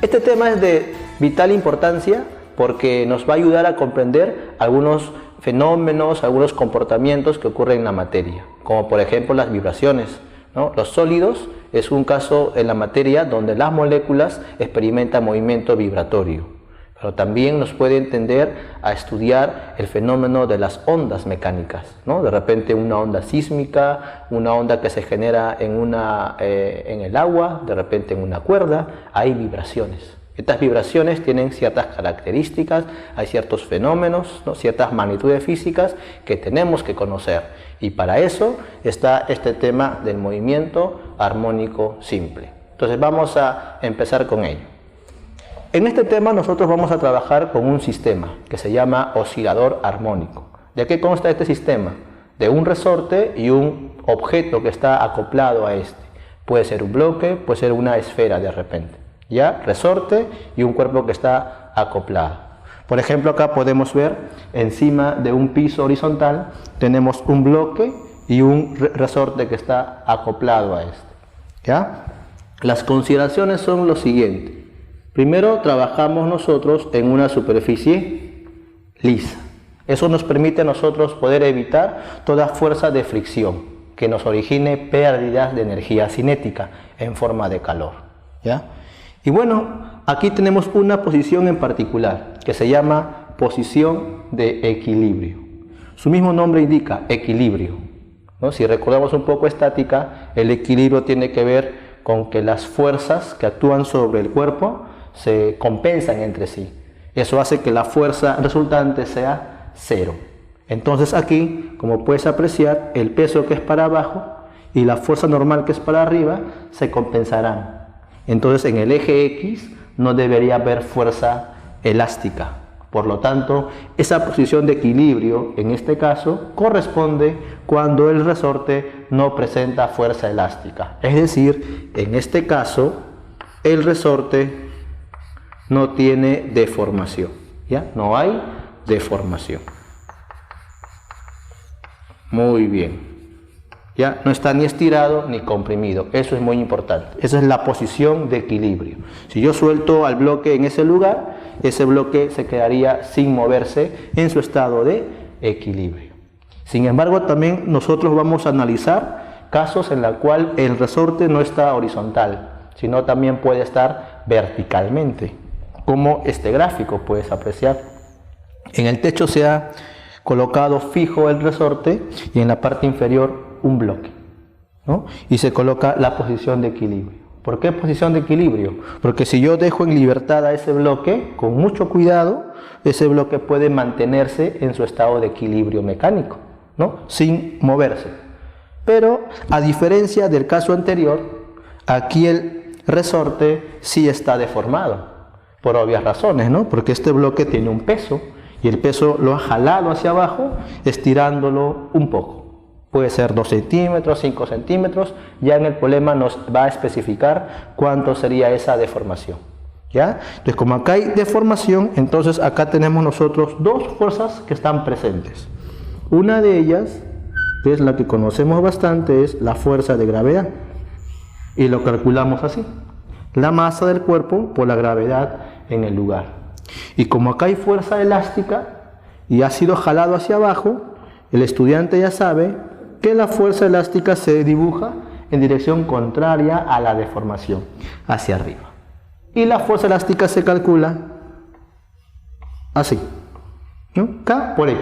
Este tema es de vital importancia porque nos va a ayudar a comprender algunos fenómenos, algunos comportamientos que ocurren en la materia, como por ejemplo las vibraciones, ¿no? Los sólidos es un caso en la materia donde las moléculas experimentan movimiento vibratorio. Pero también nos puede entender a estudiar el fenómeno de las ondas mecánicas, ¿no? De repente una onda sísmica, una onda que se genera en el agua, de repente en una cuerda, hay vibraciones. Estas vibraciones tienen ciertas características, hay ciertos fenómenos, ¿no? Ciertas magnitudes físicas que tenemos que conocer. Y para eso está este tema del movimiento armónico simple. Entonces vamos a empezar con ello. En este tema nosotros vamos a trabajar con un sistema que se llama oscilador armónico. ¿De qué consta este sistema? De un resorte y un objeto que está acoplado a este. Puede ser un bloque, puede ser una esfera de repente. ¿Ya? Resorte y un cuerpo que está acoplado. Por ejemplo, acá podemos ver encima de un piso horizontal tenemos un bloque y un resorte que está acoplado a este. ¿Ya? Las consideraciones son lo siguiente. Primero, trabajamos nosotros en una superficie lisa. Eso nos permite a nosotros poder evitar toda fuerza de fricción que nos origine pérdidas de energía cinética en forma de calor. ¿Ya? Y bueno, aquí tenemos una posición en particular que se llama posición de equilibrio. Su mismo nombre indica equilibrio, ¿no? Si recordamos un poco estática, el equilibrio tiene que ver con que las fuerzas que actúan sobre el cuerpo se compensan entre sí. Eso hace que la fuerza resultante sea cero. Entonces aquí, como puedes apreciar, el peso que es para abajo y la fuerza normal que es para arriba se compensarán. Entonces en el eje X no debería haber fuerza elástica. Por lo tanto, esa posición de equilibrio en este caso corresponde cuando el resorte no presenta fuerza elástica. Es decir, en este caso el resorte no tiene deformación, ¿ya? No hay deformación. Muy bien. Ya no está ni estirado ni comprimido. Eso es muy importante. Esa es la posición de equilibrio. Si yo suelto al bloque en ese lugar, ese bloque se quedaría sin moverse en su estado de equilibrio. Sin embargo, también nosotros vamos a analizar casos en los cuales el resorte no está horizontal, sino también puede estar verticalmente, como este gráfico puedes apreciar. En el techo se ha colocado fijo el resorte y en la parte inferior un bloque, ¿no? Y se coloca la posición de equilibrio. ¿Por qué posición de equilibrio? Porque si yo dejo en libertad a ese bloque, con mucho cuidado, ese bloque puede mantenerse en su estado de equilibrio mecánico, ¿no? Sin moverse. Pero a diferencia del caso anterior, aquí el resorte sí está deformado, por obvias razones, ¿no? Porque este bloque tiene un peso y el peso lo ha jalado hacia abajo, estirándolo un poco. Puede ser 2 centímetros, 5 centímetros, ya en el problema nos va a especificar cuánto sería esa deformación. ¿Ya? Entonces, como acá hay deformación, entonces acá tenemos nosotros dos fuerzas que están presentes. Una de ellas, que es la que conocemos bastante, es la fuerza de gravedad. Y lo calculamos así. La masa del cuerpo por la gravedad en el lugar. Y como acá hay fuerza elástica y ha sido jalado hacia abajo, el estudiante ya sabe que la fuerza elástica se dibuja en dirección contraria a la deformación, hacia arriba. Y la fuerza elástica se calcula así, ¿no? K por X,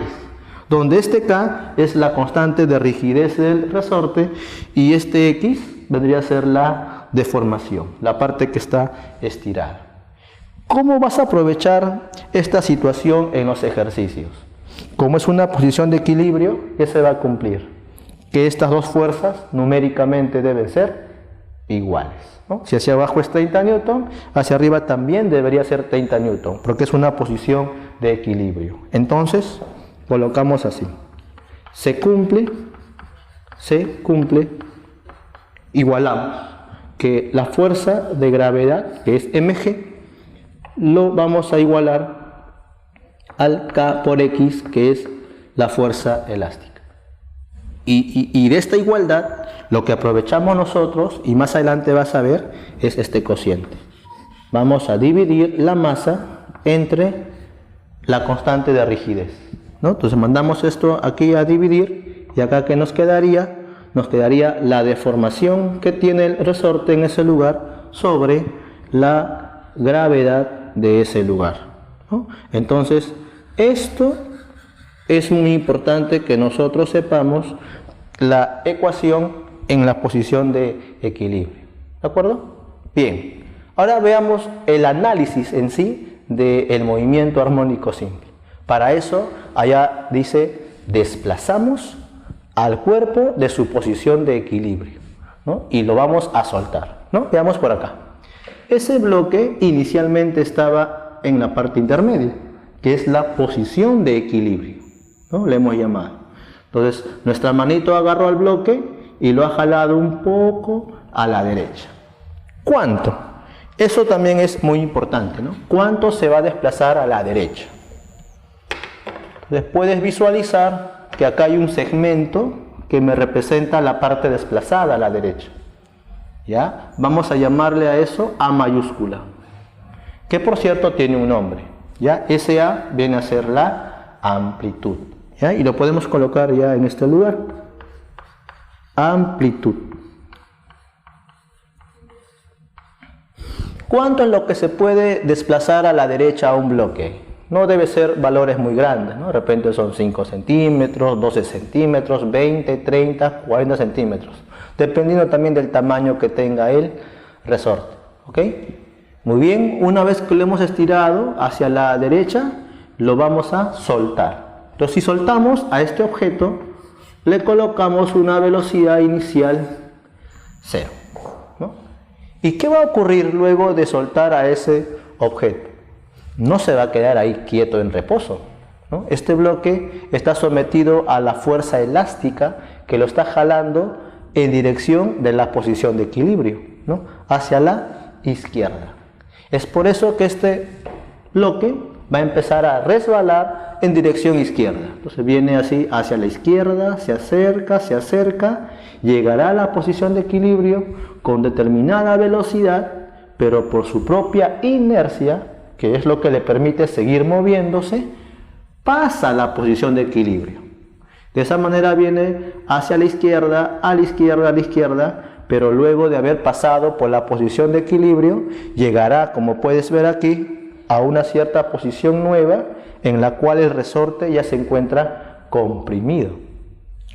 donde este K es la constante de rigidez del resorte y este X vendría a ser la deformación, la parte que está estirada. ¿Cómo vas a aprovechar esta situación en los ejercicios? Como es una posición de equilibrio, ¿qué se va a cumplir? Que estas dos fuerzas numéricamente deben ser iguales, ¿no? Si hacia abajo es 30 newton, hacia arriba también debería ser 30 newton, porque es una posición de equilibrio. Entonces, colocamos así. Se cumple, igualamos que la fuerza de gravedad, que es mg, lo vamos a igualar al K por X, que es la fuerza elástica. Y de esta igualdad, lo que aprovechamos nosotros, y más adelante vas a ver, es este cociente. vamos a dividir la masa entre la constante de rigidez, ¿no? Entonces mandamos esto aquí a dividir, y acá ¿qué nos quedaría? Nos quedaría la deformación que tiene el resorte en ese lugar sobre la gravedad de ese lugar, ¿no? Entonces esto es muy importante que nosotros sepamos la ecuación en la posición de equilibrio, ¿de acuerdo? Bien, ahora veamos el análisis en sí del movimiento armónico simple. Para eso allá dice desplazamos al cuerpo de su posición de equilibrio, ¿no? Y lo vamos a soltar, ¿no? Veamos por acá. Ese bloque inicialmente estaba en la parte intermedia, que es la posición de equilibrio, ¿no? Le hemos llamado. Entonces nuestra manito agarró al bloque y lo ha jalado un poco a la derecha. ¿Cuánto? Eso también es muy importante, ¿no? ¿Cuánto se va a desplazar a la derecha? Entonces puedes visualizar que acá hay un segmento que me representa la parte desplazada a la derecha, ¿ya? Vamos a llamarle a eso A mayúscula, que por cierto tiene un nombre, ¿ya? Ese A viene a ser la amplitud, ¿ya? Y lo podemos colocar ya en este lugar, amplitud. ¿Cuánto es lo que se puede desplazar a la derecha a un bloque? No debe ser valores muy grandes, ¿no? De repente son 5 centímetros, 12 centímetros, 20, 30, 40 centímetros, dependiendo también del tamaño que tenga el resorte, ¿ok? Muy bien, una vez que lo hemos estirado hacia la derecha, lo vamos a soltar. Entonces, si soltamos a este objeto, le colocamos una velocidad inicial 0, ¿no? ¿Y qué va a ocurrir luego de soltar a ese objeto? No se va a quedar ahí quieto en reposo, ¿no? Este bloque está sometido a la fuerza elástica que lo está jalando en dirección de la posición de equilibrio, ¿no? Hacia la izquierda. Es por eso que este bloque va a empezar a resbalar en dirección izquierda. Entonces viene así hacia la izquierda, se acerca, llegará a la posición de equilibrio con determinada velocidad, pero por su propia inercia, que es lo que le permite seguir moviéndose, pasa la posición de equilibrio. De esa manera viene hacia la izquierda, a la izquierda, a la izquierda, pero luego de haber pasado por la posición de equilibrio, llegará, como puedes ver aquí, a una cierta posición nueva en la cual el resorte ya se encuentra comprimido.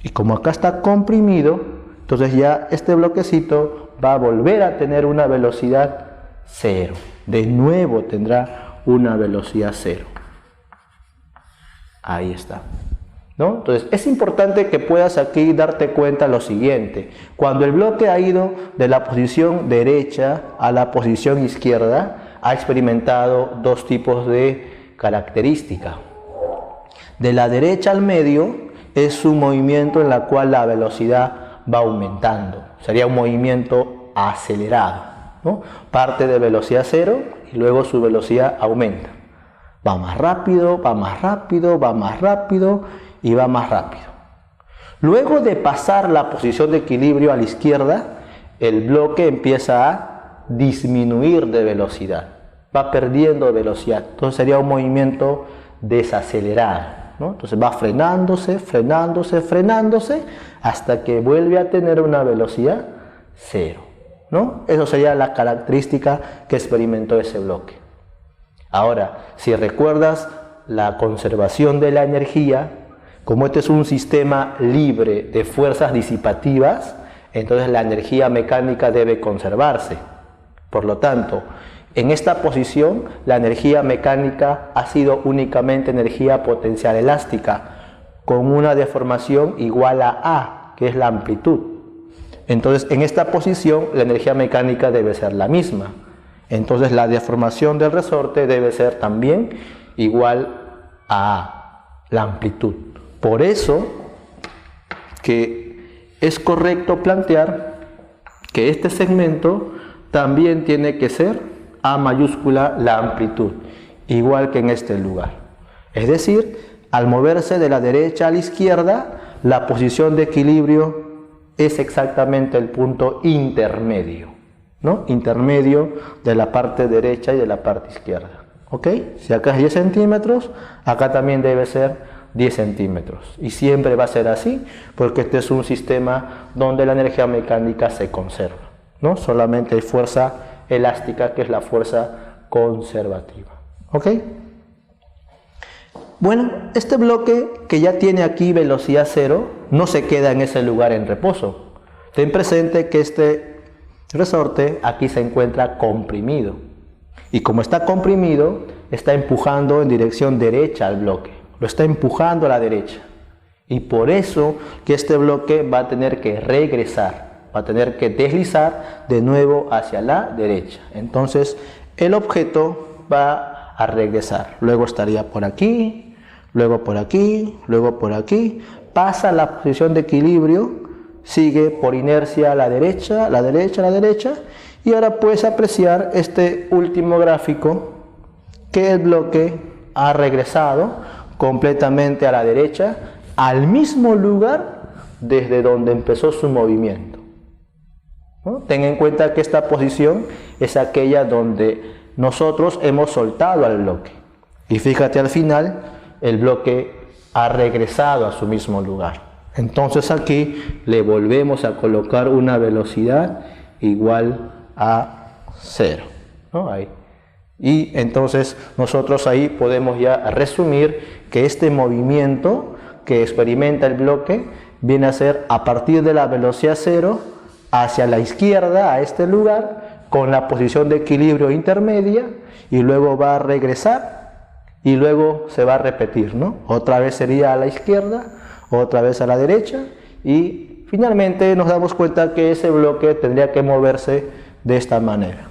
Y como acá está comprimido, entonces ya este bloquecito va a volver a tener una velocidad 0. De nuevo tendrá una velocidad 0. Ahí está, ¿no? Entonces es importante que puedas aquí darte cuenta lo siguiente: cuando el bloque ha ido de la posición derecha a la posición izquierda, ha experimentado dos tipos de característica. De la derecha al medio es un movimiento en el cual la velocidad va aumentando, sería un movimiento acelerado, ¿no? Parte de velocidad 0 y luego su velocidad aumenta. Va más rápido, va más rápido, va más rápido y va más rápido. Luego de pasar la posición de equilibrio a la izquierda, el bloque empieza a disminuir de velocidad, va perdiendo velocidad. Entonces sería un movimiento desacelerado, ¿no? Entonces va frenándose hasta que vuelve a tener una velocidad 0, ¿no? Eso sería la característica que experimentó ese bloque. Ahora, si recuerdas la conservación de la energía, como este es un sistema libre de fuerzas disipativas, entonces la energía mecánica debe conservarse. Por lo tanto, en esta posición la energía mecánica ha sido únicamente energía potencial elástica, con una deformación igual a A, que es la amplitud. Entonces, en esta posición la energía mecánica debe ser la misma. Entonces la deformación del resorte debe ser también igual a la amplitud. Por eso que es correcto plantear que este segmento también tiene que ser A mayúscula la amplitud, igual que en este lugar. Es decir, al moverse de la derecha a la izquierda, la posición de equilibrio es exactamente el punto intermedio, ¿no? Intermedio de la parte derecha y de la parte izquierda. ¿Ok? Si acá es 10 centímetros, acá también debe ser 10 centímetros. Y siempre va a ser así, porque este es un sistema donde la energía mecánica se conserva, ¿no? Solamente hay fuerza elástica, que es la fuerza conservativa. ¿Ok? Bueno, este bloque que ya tiene aquí velocidad cero, no se queda en ese lugar en reposo. Ten presente que este resorte aquí se encuentra comprimido. Y como está comprimido, está empujando en dirección derecha al bloque. Lo está empujando a la derecha. Y por eso que este bloque va a tener que regresar, va a tener que deslizar de nuevo hacia la derecha. Entonces el objeto va a regresar. Luego estaría por aquí, luego por aquí, luego por aquí. Pasa a la posición de equilibrio, sigue por inercia a la derecha, a la derecha, a la derecha. Y ahora puedes apreciar este último gráfico, que el bloque ha regresado completamente a la derecha, al mismo lugar desde donde empezó su movimiento, ¿no? Ten en cuenta que esta posición es aquella donde nosotros hemos soltado al bloque. Y fíjate, al final el bloque ha regresado a su mismo lugar. Entonces aquí le volvemos a colocar una velocidad igual a 0, ¿no? Ahí. Y entonces nosotros ahí podemos ya resumir que este movimiento que experimenta el bloque viene a ser a partir de la velocidad 0 hacia la izquierda, a este lugar, con la posición de equilibrio intermedia, y luego va a regresar y luego se va a repetir, ¿no? Otra vez sería a la izquierda, otra vez a la derecha, y finalmente nos damos cuenta que ese bloque tendría que moverse de esta manera.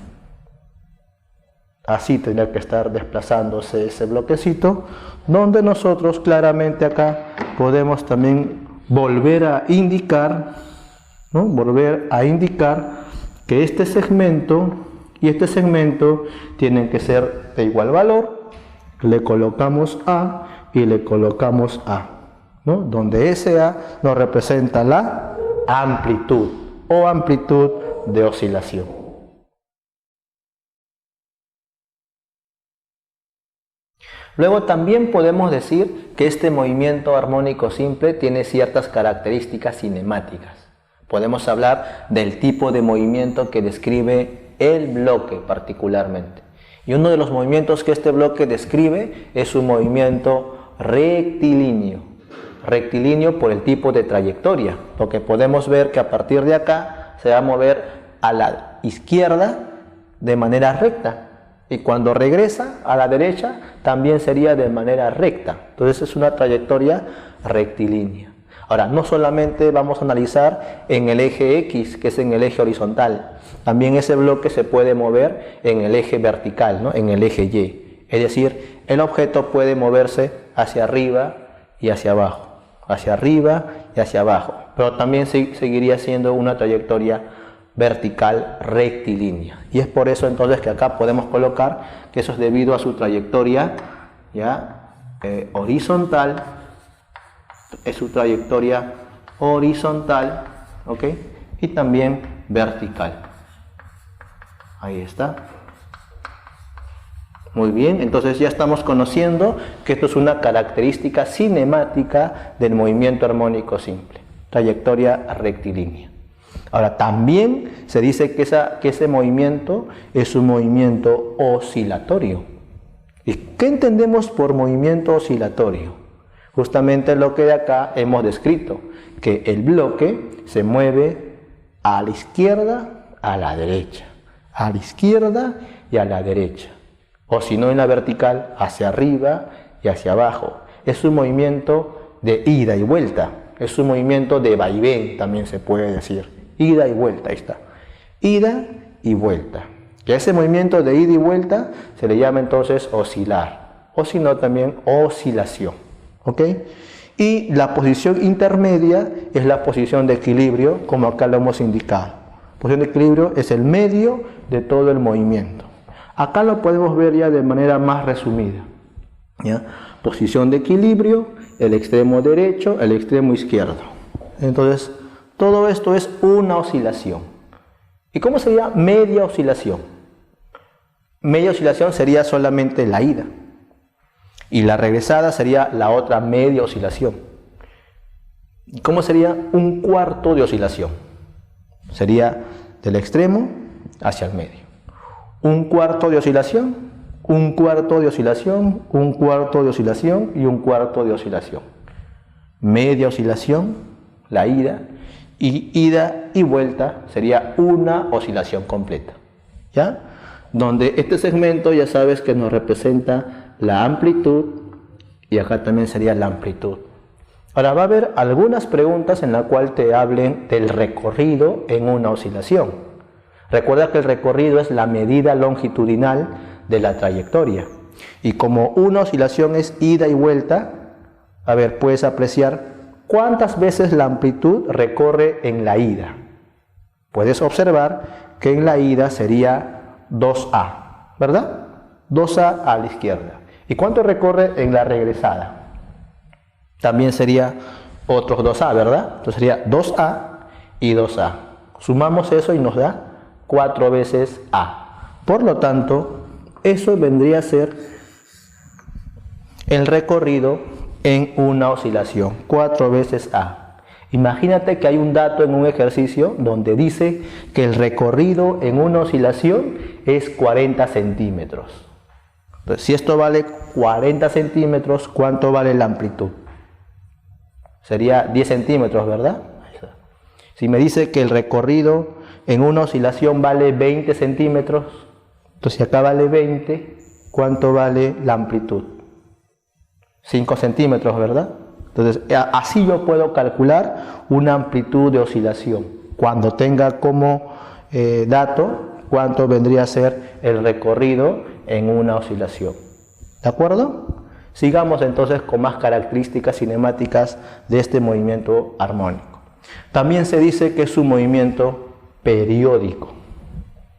Así tendría que estar desplazándose ese bloquecito, donde nosotros claramente acá podemos también volver a indicar, ¿no? Volver a indicar que este segmento y este segmento tienen que ser de igual valor. Le colocamos A y le colocamos A, ¿no? Donde ese A nos representa la amplitud o amplitud de oscilación. Luego también podemos decir que este movimiento armónico simple tiene ciertas características cinemáticas. Podemos hablar del tipo de movimiento que describe el bloque particularmente. Y uno de los movimientos que este bloque describe es un movimiento rectilíneo. Rectilíneo por el tipo de trayectoria, porque podemos ver que a partir de acá se va a mover a la izquierda de manera recta. Y cuando regresa a la derecha también sería de manera recta. Entonces es una trayectoria rectilínea. Ahora, no solamente vamos a analizar en el eje X, que es en el eje horizontal. También ese bloque se puede mover en el eje vertical, ¿no? En el eje Y. Es decir, el objeto puede moverse hacia arriba y hacia abajo. Hacia arriba y hacia abajo. Pero también seguiría siendo una trayectoria vertical rectilínea, y es por eso entonces que acá podemos colocar que eso es debido a su trayectoria ya horizontal, es su trayectoria horizontal, ¿ok? Y también vertical. Ahí está. Muy bien, entonces ya estamos conociendo que esto es una característica cinemática del movimiento armónico simple, trayectoria rectilínea. Ahora, también se dice que ese movimiento es un movimiento oscilatorio. ¿Y qué entendemos por movimiento oscilatorio? Justamente lo que de acá hemos descrito, que el bloque se mueve a la izquierda, a la derecha, a la izquierda y a la derecha, o si no en la vertical, hacia arriba y hacia abajo. Es un movimiento de ida y vuelta, es un movimiento de vaivén, también se puede decir. Ida y vuelta, ahí está. Ida y vuelta. Y a ese movimiento de ida y vuelta se le llama entonces oscilar. O si no, también oscilación. ¿Ok? Y la posición intermedia es la posición de equilibrio, como acá lo hemos indicado. Posición de equilibrio es el medio de todo el movimiento. Acá lo podemos ver ya de manera más resumida, ¿ya? Posición de equilibrio, el extremo derecho, el extremo izquierdo. Entonces, todo esto es una oscilación. ¿Y cómo sería media oscilación? Media oscilación sería solamente la ida. Y la regresada sería la otra media oscilación. ¿Y cómo sería un cuarto de oscilación? Sería del extremo hacia el medio. Un cuarto de oscilación, un cuarto de oscilación, un cuarto de oscilación y un cuarto de oscilación. Media oscilación, la ida, y ida y vuelta sería una oscilación completa. ¿Ya? Donde este segmento ya sabes que nos representa la amplitud y acá también sería la amplitud. Ahora va a haber algunas preguntas en las cuales te hablen del recorrido en una oscilación. Recuerda que el recorrido es la medida longitudinal de la trayectoria. Y como una oscilación es ida y vuelta, a ver, puedes apreciar cuántas veces la amplitud recorre en la ida. Puedes observar que en la ida sería 2A, ¿verdad? 2A a la izquierda. ¿Y cuánto recorre en la regresada? También sería otros 2A, ¿verdad? Entonces sería 2A y 2A. Sumamos eso y nos da 4 veces A. Por lo tanto, eso vendría a ser el recorrido en una oscilación, 4 veces A. Imagínate que hay un dato en un ejercicio donde dice que el recorrido en una oscilación es 40 centímetros. Entonces, si esto vale 40 centímetros, ¿cuánto vale la amplitud? Sería 10 centímetros, ¿verdad? Si me dice que el recorrido en una oscilación vale 20 centímetros, entonces si acá vale 20, ¿cuánto vale la amplitud? 5 centímetros, ¿verdad? Entonces, así yo puedo calcular una amplitud de oscilación. Cuando tenga como dato cuánto vendría a ser el recorrido en una oscilación. ¿De acuerdo? Sigamos entonces con más características cinemáticas de este movimiento armónico. También se dice que es un movimiento periódico.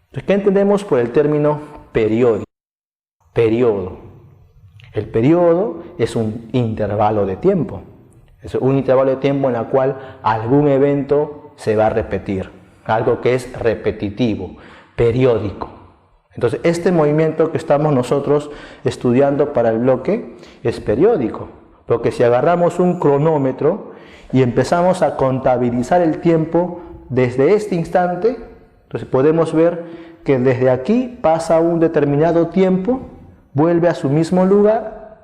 Entonces, ¿qué entendemos por el término periódico? Periodo. El periodo es un intervalo de tiempo. Es un intervalo de tiempo en el cual algún evento se va a repetir. Algo que es repetitivo, periódico. Entonces, este movimiento que estamos nosotros estudiando para el bloque es periódico. Porque si agarramos un cronómetro y empezamos a contabilizar el tiempo desde este instante, entonces podemos ver que desde aquí pasa un determinado tiempo, vuelve a su mismo lugar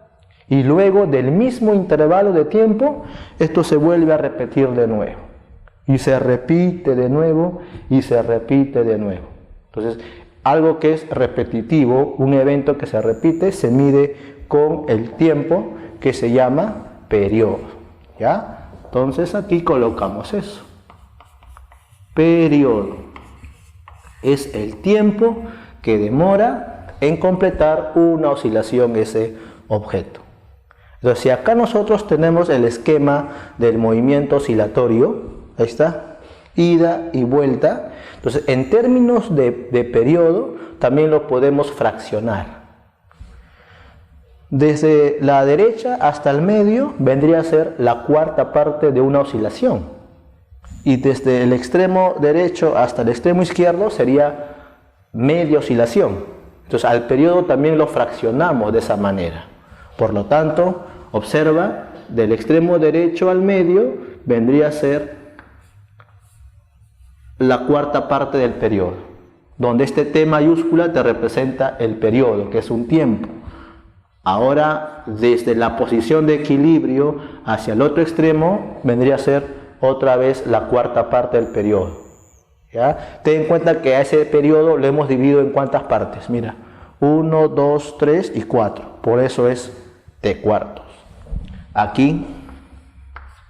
y luego del mismo intervalo de tiempo esto se vuelve a repetir de nuevo y se repite de nuevo y se repite de nuevo. Entonces, algo que es repetitivo, un evento que se repite, se mide con el tiempo que se llama periodo. ¿Ya? Entonces aquí colocamos eso. Periodo es el tiempo que demora en completar una oscilación ese objeto. Entonces, si acá nosotros tenemos el esquema del movimiento oscilatorio, ahí está, ida y vuelta, entonces en términos de periodo también lo podemos fraccionar. Desde la derecha hasta el medio vendría a ser la cuarta parte de una oscilación. Y desde el extremo derecho hasta el extremo izquierdo sería media oscilación. Entonces al periodo también lo fraccionamos de esa manera. Por lo tanto, observa, del extremo derecho al medio vendría a ser la cuarta parte del periodo, donde este T mayúscula te representa el periodo, que es un tiempo. Ahora, desde la posición de equilibrio hacia el otro extremo, vendría a ser otra vez la cuarta parte del periodo. ¿Ya? Ten en cuenta que a ese periodo lo hemos dividido en cuántas partes. Mira, 1, 2, 3 y 4. Por eso es T cuartos. Aquí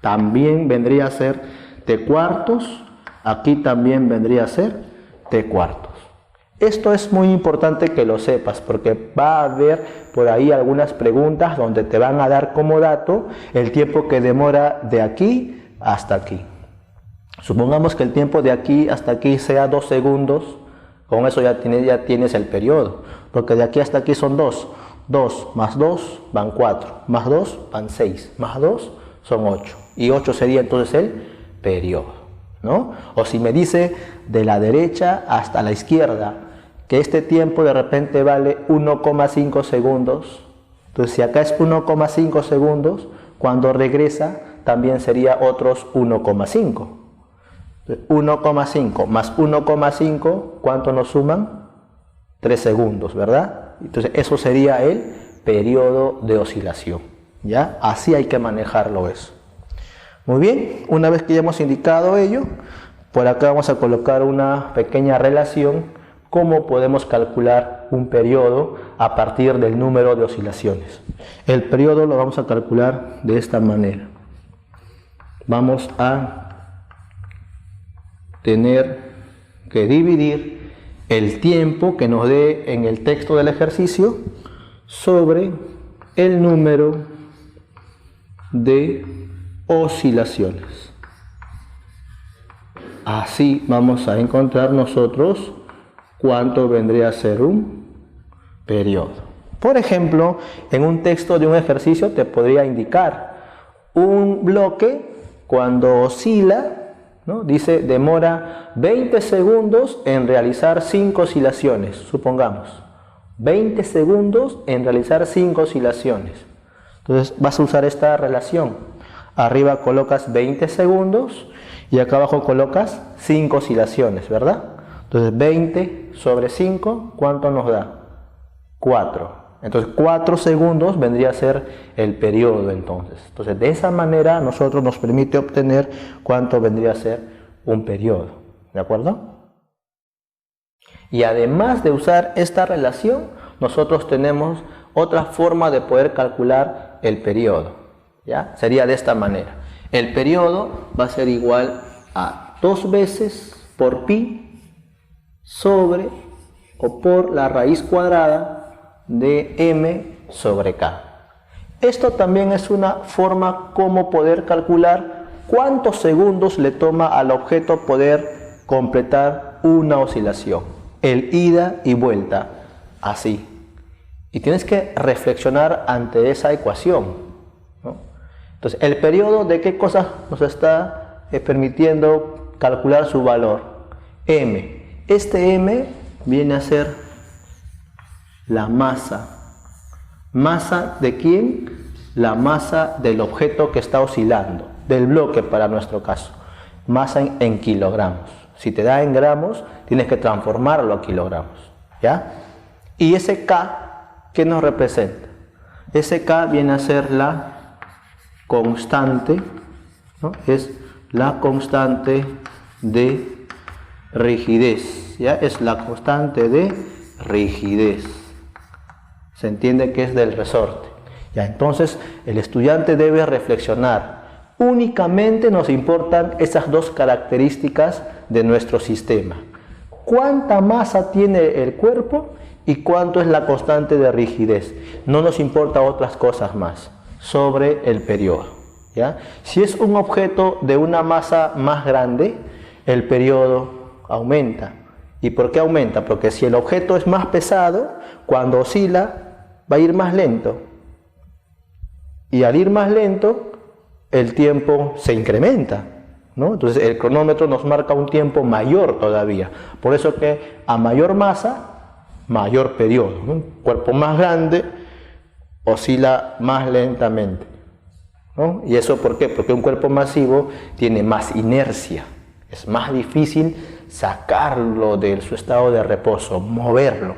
también vendría a ser T cuartos. Aquí también vendría a ser T cuartos. Esto es muy importante que lo sepas porque va a haber por ahí algunas preguntas donde te van a dar como dato el tiempo que demora de aquí hasta aquí. Supongamos que el tiempo de aquí hasta aquí sea 2 segundos, con eso ya tienes el periodo, porque de aquí hasta aquí son 2. 2 más 2 van 4, más 2 van 6, más 2 son 8. Y 8 sería entonces el periodo. ¿no? O si me dice de la derecha hasta la izquierda, que este tiempo de repente vale 1,5 segundos. Entonces, si acá es 1,5 segundos, cuando regresa también sería otros 1,5. 1,5 más 1,5, ¿cuánto nos suman? 3 segundos, ¿verdad? Entonces, eso sería el periodo de oscilación, ¿ya? Así hay que manejarlo eso. Muy bien, una vez que ya hemos indicado ello, por acá vamos a colocar una pequeña relación, cómo podemos calcular un periodo a partir del número de oscilaciones. El periodo lo vamos a calcular de esta manera. Vamos a tener que dividir el tiempo que nos dé en el texto del ejercicio sobre el número de oscilaciones. Así vamos a encontrar nosotros cuánto vendría a ser un periodo. Por ejemplo, en un texto de un ejercicio te podría indicar un bloque cuando oscila, ¿no? Dice demora 20 segundos en realizar 5 oscilaciones, supongamos. 20 segundos en realizar 5 oscilaciones. Entonces vas a usar esta relación. Arriba colocas 20 segundos y acá abajo colocas 5 oscilaciones, ¿verdad? Entonces 20 sobre 5, ¿cuánto nos da? 4. Entonces 4 segundos vendría a ser el periodo entonces. Entonces de esa manera nosotros nos permite obtener cuánto vendría a ser un periodo. ¿De acuerdo? Y además de usar esta relación, nosotros tenemos otra forma de poder calcular el periodo. ¿Ya? Sería de esta manera. El periodo va a ser igual a 2 veces por pi sobre o por la raíz cuadrada de m sobre k. Esto también es una forma como poder calcular cuántos segundos le toma al objeto poder completar una oscilación. El ida y vuelta, así. Y tienes que reflexionar ante esa ecuación, ¿no? Entonces, el periodo de qué cosa nos está permitiendo calcular su valor. M. Este m viene a ser la masa. ¿Masa de quién? La masa del objeto que está oscilando, del bloque para nuestro caso. Masa en kilogramos. Si te da en gramos, tienes que transformarlo a kilogramos, ¿ya? Y ese K, ¿qué nos representa? Ese K viene a ser la constante, ¿no? Es la constante de rigidez, ¿ya? Es la constante de rigidez. Se entiende que es del resorte. Ya, entonces el estudiante debe reflexionar. Únicamente nos importan esas dos características de nuestro sistema. ¿Cuánta masa tiene el cuerpo y cuánto es la constante de rigidez? No nos importa otras cosas más sobre el periodo, ¿ya? Si es un objeto de una masa más grande, el periodo aumenta. ¿Y por qué aumenta? Porque si el objeto es más pesado, cuando oscila va a ir más lento. Y al ir más lento, el tiempo se incrementa, ¿no? Entonces el cronómetro nos marca un tiempo mayor todavía. Por eso que a mayor masa, mayor periodo, ¿no? Un cuerpo más grande oscila más lentamente, ¿no? ¿Y eso por qué? Porque un cuerpo masivo tiene más inercia. Es más difícil sacarlo de su estado de reposo, moverlo.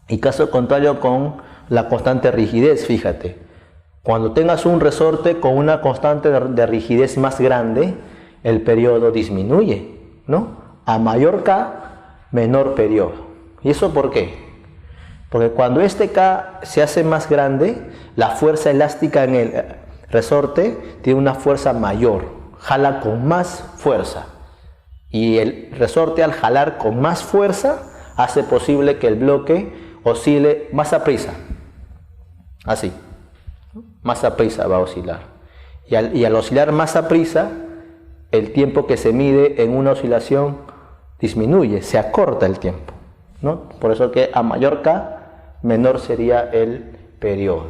Y caso contrario con la constante de rigidez, fíjate. Cuando tengas un resorte con una constante de rigidez más grande, el periodo disminuye, ¿no? A mayor K, menor periodo. ¿Y eso por qué? Porque cuando este K se hace más grande, la fuerza elástica en el resorte tiene una fuerza mayor, jala con más fuerza. Y el resorte, al jalar con más fuerza, hace posible que el bloque oscile más a prisa. Así. Más a prisa va a oscilar. Y al oscilar más a prisa, el tiempo que se mide en una oscilación disminuye, se acorta el tiempo, ¿no? Por eso que a mayor K, menor sería el periodo,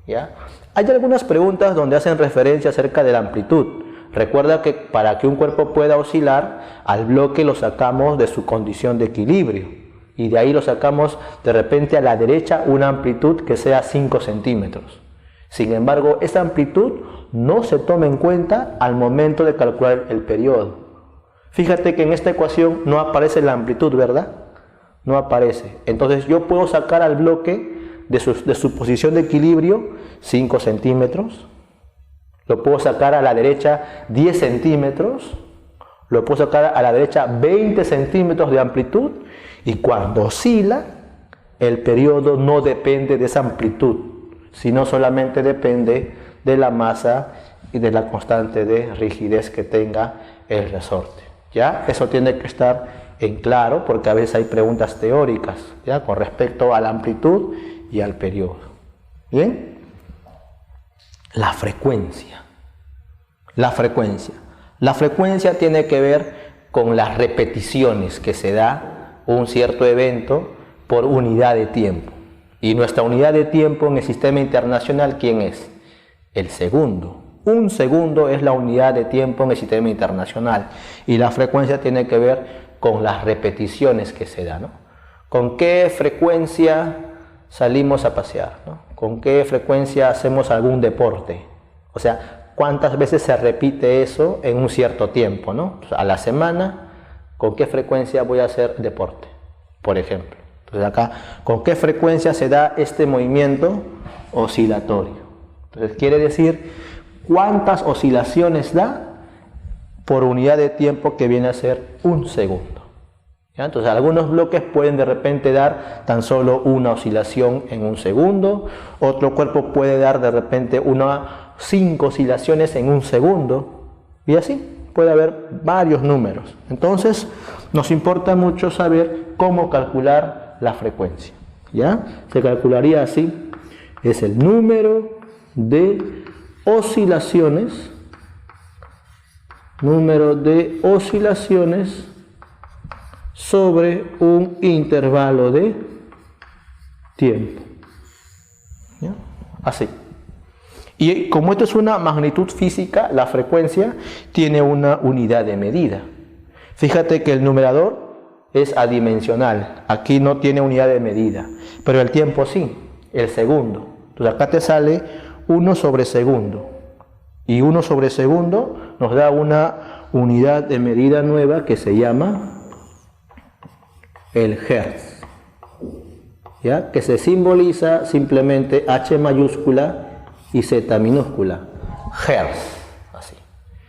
¿ya? Hay algunas preguntas donde hacen referencia acerca de la amplitud. Recuerda que para que un cuerpo pueda oscilar, al bloque lo sacamos de su condición de equilibrio. Y de ahí lo sacamos de repente a la derecha una amplitud que sea 5 centímetros. Sin embargo, esa amplitud no se toma en cuenta al momento de calcular el periodo. Fíjate que en esta ecuación no aparece la amplitud, ¿verdad? No aparece. Entonces yo puedo sacar al bloque de su posición de equilibrio 5 centímetros. Lo puedo sacar a la derecha 10 centímetros. Lo puedo sacar a la derecha 20 centímetros de amplitud. Y cuando oscila, el periodo no depende de esa amplitud, sino solamente depende de la masa y de la constante de rigidez que tenga el resorte. ¿Ya? Eso tiene que estar en claro, porque a veces hay preguntas teóricas, ¿ya?, con respecto a la amplitud y al periodo. ¿Bien? La frecuencia. La frecuencia tiene que ver con las repeticiones que se da un cierto evento por unidad de tiempo. Y nuestra unidad de tiempo en el sistema internacional, ¿quién es? El segundo. Un segundo es la unidad de tiempo en el sistema internacional. Y la frecuencia tiene que ver con las repeticiones que se dan, ¿no? ¿Con qué frecuencia salimos a pasear, ¿no? ¿Con qué frecuencia hacemos algún deporte? O sea, ¿cuántas veces se repite eso en un cierto tiempo, ¿no? A la semana, ¿con qué frecuencia voy a hacer deporte, por ejemplo? Entonces acá, ¿con qué frecuencia se da este movimiento oscilatorio? Entonces quiere decir cuántas oscilaciones da por unidad de tiempo, que viene a ser un segundo. ¿Ya? Entonces algunos bloques pueden de repente dar tan solo una oscilación en un segundo, otro cuerpo puede dar de repente 5 oscilaciones en un segundo, y así puede haber varios números. Entonces nos importa mucho saber cómo calcular la frecuencia. ¿Ya? Se calcularía así: es el número de oscilaciones sobre un intervalo de tiempo. ¿Ya? Así. Y como esto es una magnitud física, la frecuencia tiene una unidad de medida. Fíjate que el numerador es adimensional, aquí no tiene unidad de medida, pero el tiempo sí, el segundo. Entonces acá te sale 1 sobre segundo, y 1 sobre segundo nos da una unidad de medida nueva que se llama el hertz, ¿ya? Que se simboliza simplemente H mayúscula y Z minúscula, hertz, así.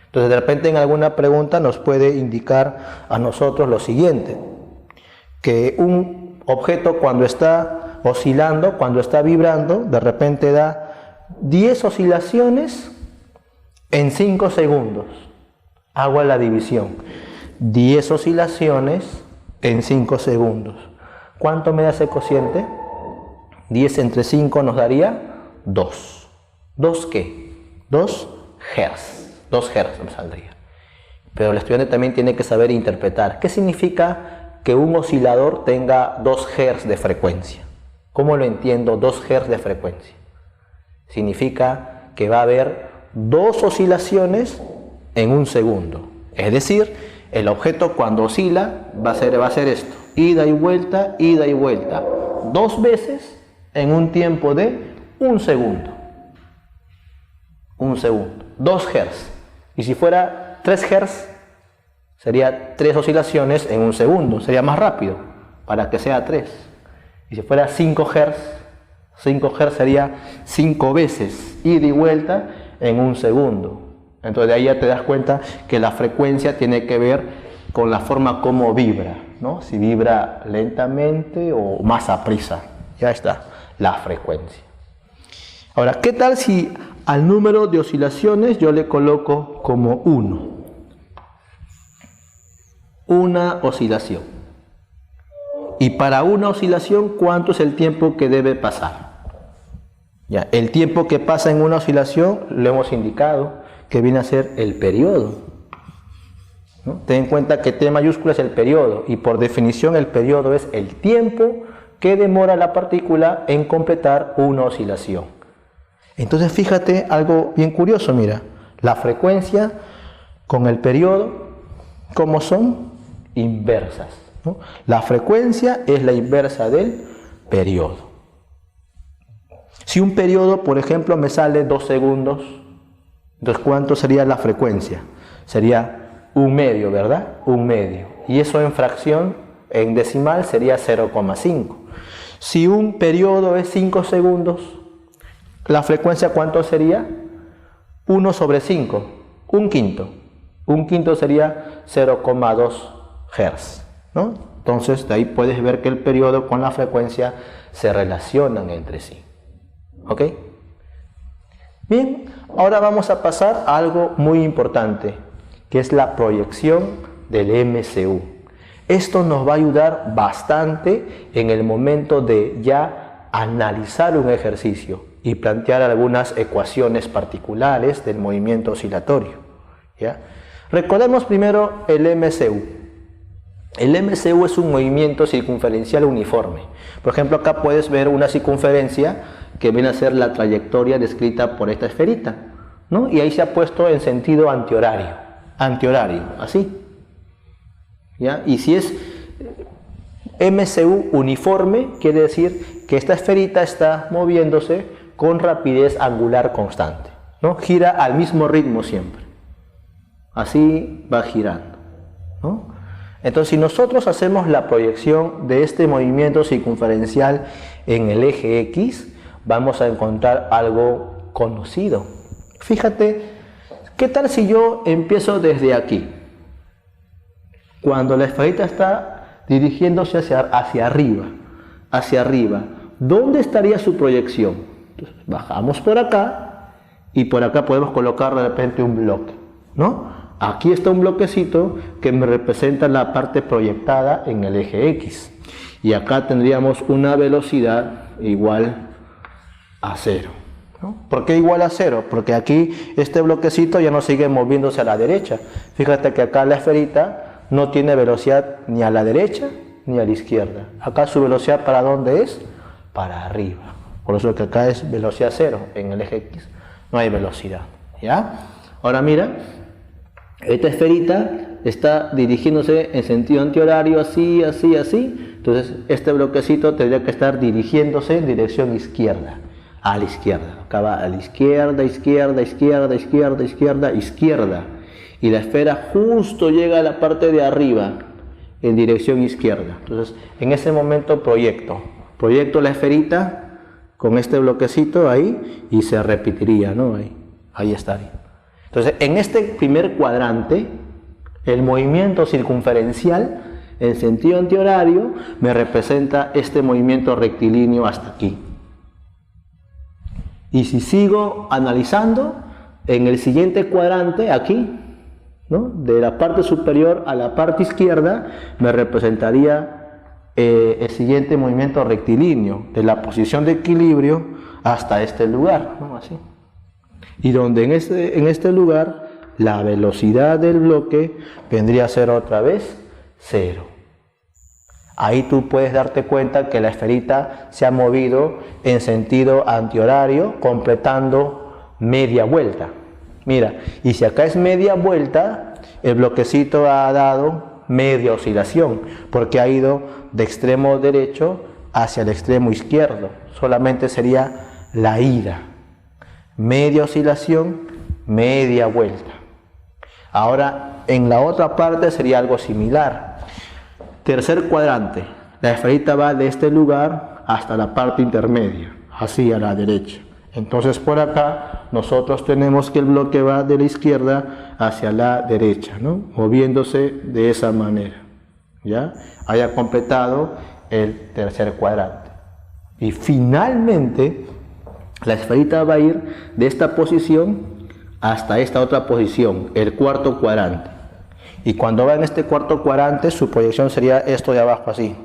Entonces de repente en alguna pregunta nos puede indicar a nosotros lo siguiente: que un objeto cuando está oscilando, cuando está vibrando, de repente da 10 oscilaciones en 5 segundos. Hago la división: 10 oscilaciones en 5 segundos. ¿Cuánto me da ese cociente? 10 entre 5 nos daría 2. ¿2 qué? 2 Hz. 2 Hz nos saldría. Pero el estudiante también tiene que saber interpretar. ¿Qué significa que un oscilador tenga 2 Hz de frecuencia? ¿Cómo lo entiendo 2 Hz de frecuencia? Significa que va a haber 2 oscilaciones en un segundo. Es decir, el objeto cuando oscila va a ser esto: ida y vuelta, 2 veces en un tiempo de un segundo. 2 Hz. Y si fuera 3 Hz, sería 3 oscilaciones en un segundo. Sería más rápido, para que sea 3. Y si fuera 5 Hz sería 5 veces ida y vuelta en un segundo. Entonces de ahí ya te das cuenta que la frecuencia tiene que ver con la forma como vibra, ¿no? Si vibra lentamente o más a prisa. Ya está, la frecuencia. Ahora, ¿qué tal si al número de oscilaciones yo le coloco como 1? Una oscilación. Y para una oscilación, ¿cuánto es el tiempo que debe pasar? Ya, el tiempo que pasa en una oscilación lo hemos indicado, que viene a ser el periodo, ¿no? Ten en cuenta que T mayúscula es el periodo, y por definición el periodo es el tiempo que demora la partícula en completar una oscilación. Entonces fíjate algo bien curioso, mira, la frecuencia con el periodo, ¿cómo son? Inversas, ¿no? La frecuencia es la inversa del periodo. Si un periodo, por ejemplo, me sale 2 segundos, entonces ¿cuánto sería la frecuencia? Sería 1/2, ¿verdad? 1/2. Y eso en fracción, en decimal, sería 0,5. Si un periodo es 5 segundos, ¿la frecuencia cuánto sería? 1/5, 1/5. 1/5 sería 0,2 Hz, ¿no? Entonces, de ahí puedes ver que el periodo con la frecuencia se relacionan entre sí. ¿Ok? Bien, ahora vamos a pasar a algo muy importante, que es la proyección del MCU. Esto nos va a ayudar bastante en el momento de ya analizar un ejercicio y plantear algunas ecuaciones particulares del movimiento oscilatorio, ¿ya? Recordemos primero el MCU. El MCU es un movimiento circunferencial uniforme. Por ejemplo, acá puedes ver una circunferencia que viene a ser la trayectoria descrita por esta esferita, ¿no? Y ahí se ha puesto en sentido antihorario, así, ¿ya? Y si es MCU uniforme, quiere decir que esta esferita está moviéndose con rapidez angular constante, ¿no? Gira al mismo ritmo siempre, así va girando, ¿no? Entonces, si nosotros hacemos la proyección de este movimiento circunferencial en el eje X, vamos a encontrar algo conocido. Fíjate, ¿qué tal si yo empiezo desde aquí? Cuando la esferita está dirigiéndose hacia arriba, ¿dónde estaría su proyección? Entonces, bajamos por acá y por acá podemos colocar de repente un bloque, ¿no? Aquí está un bloquecito que me representa la parte proyectada en el eje X. Y acá tendríamos una velocidad igual a 0, ¿no? ¿Por qué igual a 0? Porque aquí este bloquecito ya no sigue moviéndose a la derecha. Fíjate que acá la esferita no tiene velocidad ni a la derecha ni a la izquierda. Acá su velocidad, ¿para dónde es? Para arriba. Por eso que acá es velocidad 0. En el eje X no hay velocidad, ¿ya? Ahora mira, esta esferita está dirigiéndose en sentido antihorario, así. Entonces este bloquecito tendría que estar dirigiéndose en dirección izquierda, a la izquierda. Acá va a la izquierda. Y la esfera justo llega a la parte de arriba, en dirección izquierda. Entonces en ese momento proyecto la esferita con este bloquecito ahí y se repetiría, ¿no? Ahí estaría. Entonces, en este primer cuadrante, el movimiento circunferencial en sentido antihorario me representa este movimiento rectilíneo hasta aquí. Y si sigo analizando, en el siguiente cuadrante, aquí, ¿no? De la parte superior a la parte izquierda, me representaría el siguiente movimiento rectilíneo, de la posición de equilibrio hasta este lugar, ¿no? Así. Y donde en este lugar la velocidad del bloque vendría a ser otra vez 0. Ahí tú puedes darte cuenta que la esferita se ha movido en sentido antihorario, completando media vuelta. Mira, y si acá es media vuelta, el bloquecito ha dado media oscilación, porque ha ido de extremo derecho hacia el extremo izquierdo. Solamente sería la ida. Media oscilación, media vuelta. Ahora, en la otra parte sería algo similar. Tercer cuadrante, la esferita va de este lugar hasta la parte intermedia, así a la derecha. Entonces por acá nosotros tenemos que el bloque va de la izquierda hacia la derecha, ¿no? Moviéndose de esa manera, ¿ya? Haya completado el tercer cuadrante. Y finalmente la esferita va a ir de esta posición hasta esta otra posición, el cuarto cuadrante. Y cuando va en este cuarto cuadrante, su proyección sería esto de abajo, así.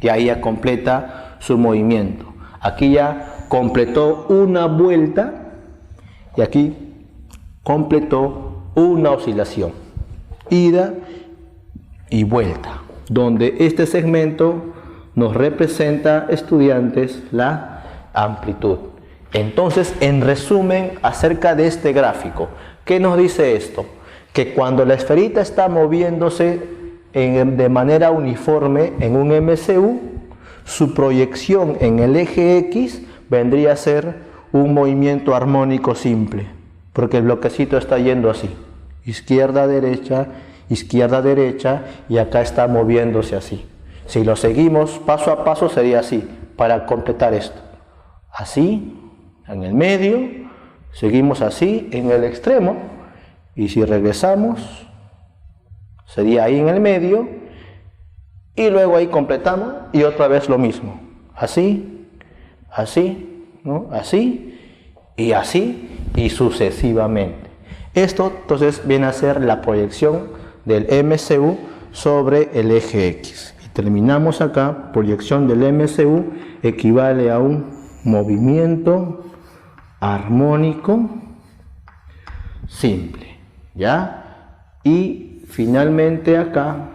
Y ahí ya completa su movimiento. Aquí ya completó una vuelta y aquí completó una oscilación. Ida y vuelta. Donde este segmento nos representa, estudiantes, la amplitud. Entonces, en resumen, acerca de este gráfico, ¿qué nos dice esto? Que cuando la esferita está moviéndose de manera uniforme en un MCU, su proyección en el eje X vendría a ser un movimiento armónico simple, porque el bloquecito está yendo así, izquierda, derecha, y acá está moviéndose así. Si lo seguimos paso a paso sería así, para completar esto. Así, en el medio, seguimos así en el extremo, y si regresamos, sería ahí en el medio, y luego ahí completamos, y otra vez lo mismo. Así, así, ¿no? Así, y sucesivamente. Esto entonces viene a ser la proyección del MCU sobre el eje X. Y terminamos acá, proyección del MCU equivale a un movimiento armónico simple, ¿ya? Y finalmente acá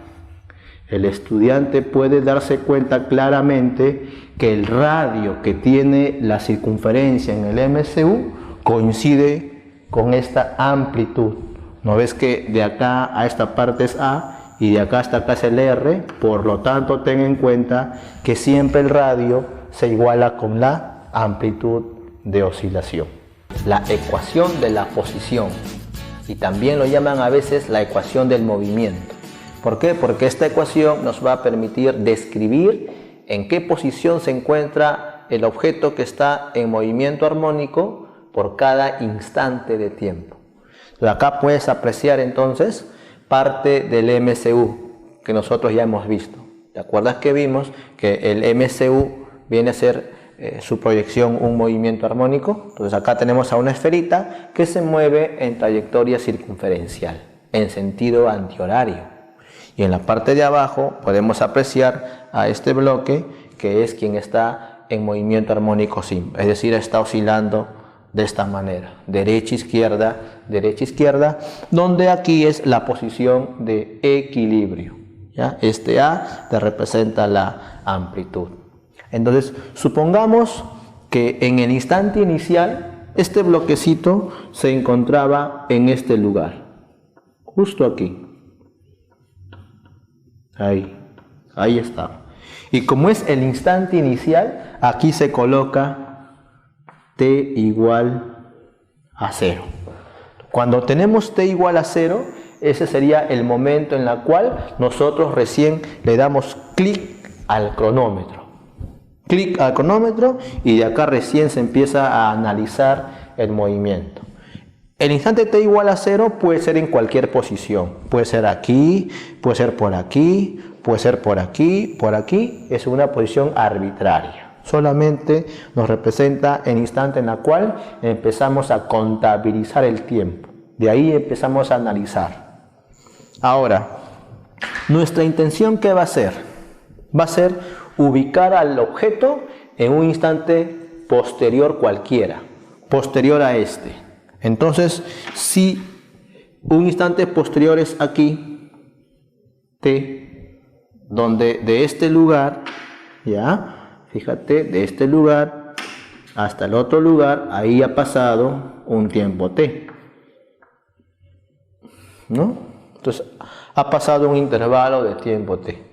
el estudiante puede darse cuenta claramente que el radio que tiene la circunferencia en el MCU coincide con esta amplitud. ¿No ves que de acá a esta parte es A y de acá hasta acá es el R? Por lo tanto, ten en cuenta que siempre el radio se iguala con la amplitud de oscilación. La ecuación de la posición, y también lo llaman a veces la ecuación del movimiento. ¿Por qué? Porque esta ecuación nos va a permitir describir en qué posición se encuentra el objeto que está en movimiento armónico por cada instante de tiempo. Acá puedes apreciar entonces parte del MCU que nosotros ya hemos visto. ¿Te acuerdas que vimos que el MCU viene a ser su proyección un movimiento armónico? Entonces acá tenemos a una esferita que se mueve en trayectoria circunferencial, en sentido antihorario. Y en la parte de abajo podemos apreciar a este bloque que es quien está en movimiento armónico simple, es decir, está oscilando de esta manera, derecha, izquierda, donde aquí es la posición de equilibrio, ¿ya? Este A te representa la amplitud. Entonces, supongamos que en el instante inicial este bloquecito se encontraba en este lugar, justo aquí. Ahí está. Y como es el instante inicial, aquí se coloca t igual a 0. Cuando tenemos t igual a 0, ese sería el momento en el cual nosotros recién le damos clic al cronómetro. Clic al cronómetro y de acá recién se empieza a analizar el movimiento. El instante t igual a 0 puede ser en cualquier posición. Puede ser aquí, puede ser por aquí, puede ser por aquí, por aquí. Es una posición arbitraria. Solamente nos representa el instante en el cual empezamos a contabilizar el tiempo. De ahí empezamos a analizar. Ahora, nuestra intención, ¿qué va a ser? Va a ser ubicar al objeto en un instante posterior cualquiera, posterior a este. Entonces, si un instante posterior es aquí, t, donde de este lugar, ya, fíjate, de este lugar hasta el otro lugar, ahí ha pasado un tiempo t, ¿no? Entonces, ha pasado un intervalo de tiempo t.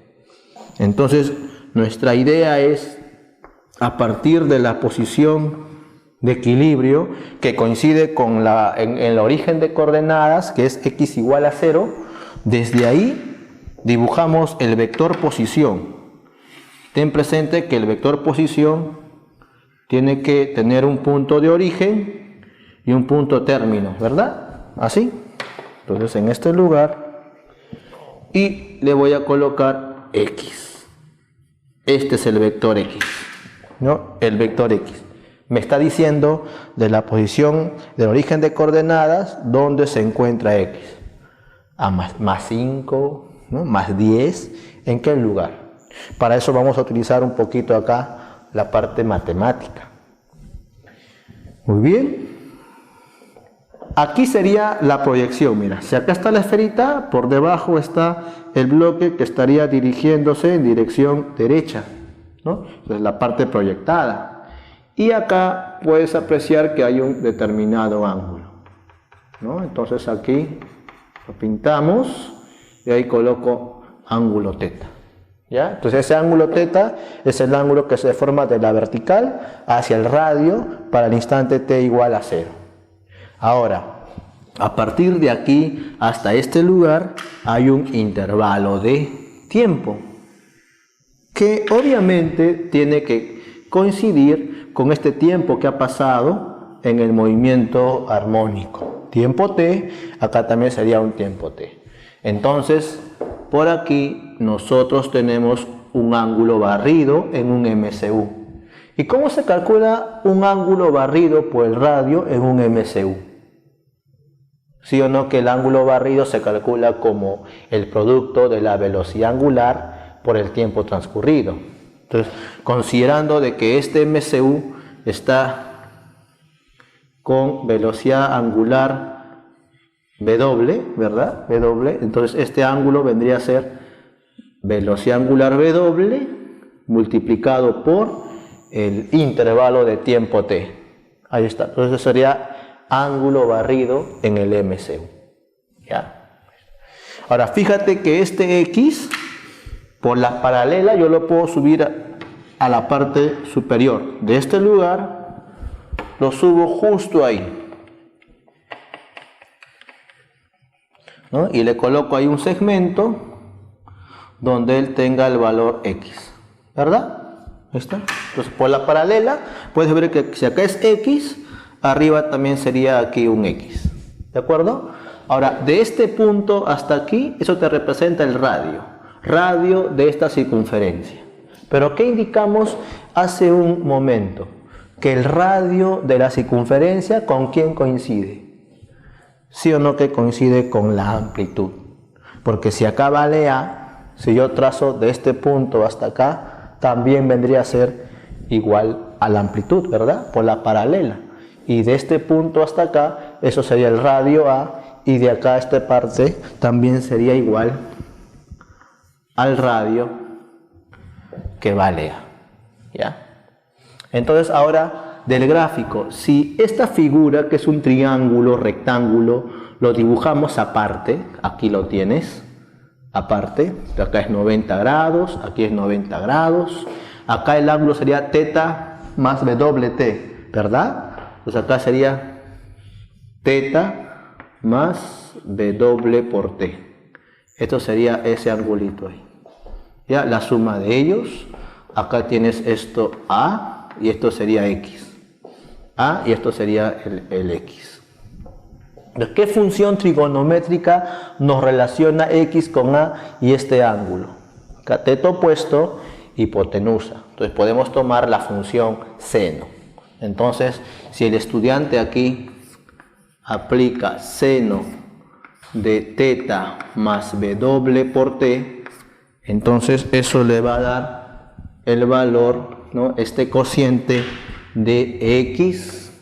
Entonces, nuestra idea es, a partir de la posición de equilibrio que coincide con en el origen de coordenadas, que es x igual a 0, desde ahí dibujamos el vector posición. Ten presente que el vector posición tiene que tener un punto de origen y un punto término, ¿verdad? Así. Entonces en este lugar, y le voy a colocar x. Este es el vector x, ¿no? El vector x. Me está diciendo de la posición del origen de coordenadas donde se encuentra x. A más 5, ¿no? Más 10, ¿en qué lugar? Para eso vamos a utilizar un poquito acá la parte matemática. Muy bien. Aquí sería la proyección, mira. Si acá está la esferita, por debajo está el bloque que estaría dirigiéndose en dirección derecha, ¿no? Entonces la parte proyectada. Y acá puedes apreciar que hay un determinado ángulo, ¿no? Entonces aquí lo pintamos y ahí coloco ángulo teta. ¿Ya? Entonces ese ángulo teta es el ángulo que se forma de la vertical hacia el radio para el instante t igual a 0. Ahora, a partir de aquí hasta este lugar hay un intervalo de tiempo que obviamente tiene que coincidir con este tiempo que ha pasado en el movimiento armónico. Tiempo t, acá también sería un tiempo t. Entonces, por aquí nosotros tenemos un ángulo barrido en un MCU. ¿Y cómo se calcula un ángulo barrido por el radio en un MCU? ¿Sí o no que el ángulo barrido se calcula como el producto de la velocidad angular por el tiempo transcurrido? Entonces, considerando de que este MCU está con velocidad angular W, ¿verdad? W, entonces este ángulo vendría a ser velocidad angular W multiplicado por el intervalo de tiempo t. Ahí está. Entonces sería ángulo barrido en el MCU. ¿Ya? Ahora fíjate que este X por la paralela yo lo puedo subir a la parte superior. De este lugar lo subo justo ahí, ¿no? Y le coloco ahí un segmento donde él tenga el valor X, ¿verdad? Ahí está. Entonces por la paralela puedes ver que si acá es X, arriba también sería aquí un X, ¿de acuerdo? Ahora de este punto hasta aquí, eso te representa el radio de esta circunferencia. Pero ¿qué indicamos hace un momento? Que el radio de la circunferencia, ¿con quién coincide? ¿Sí o no que coincide con la amplitud? Porque si acá vale A, si yo trazo de este punto hasta acá, también vendría a ser igual a la amplitud, ¿verdad? Por la paralela. Y de este punto hasta acá, eso sería el radio A, y de acá a esta parte también sería igual al radio que vale A. ¿Ya? Entonces ahora del gráfico, si esta figura que es un triángulo rectángulo lo dibujamos aparte, aquí lo tienes aparte, acá es 90 grados, aquí es 90 grados, acá el ángulo sería teta más WT, ¿verdad? Pues acá sería teta más W por T. Esto sería ese angulito ahí. Ya, la suma de ellos, acá tienes esto A y esto sería X. A y esto sería el X. ¿Qué función trigonométrica nos relaciona X con A y este ángulo? Cateto opuesto, hipotenusa. Entonces podemos tomar la función seno. Entonces, si el estudiante aquí aplica seno de teta más W por T, entonces eso le va a dar el valor, ¿no? Este cociente de X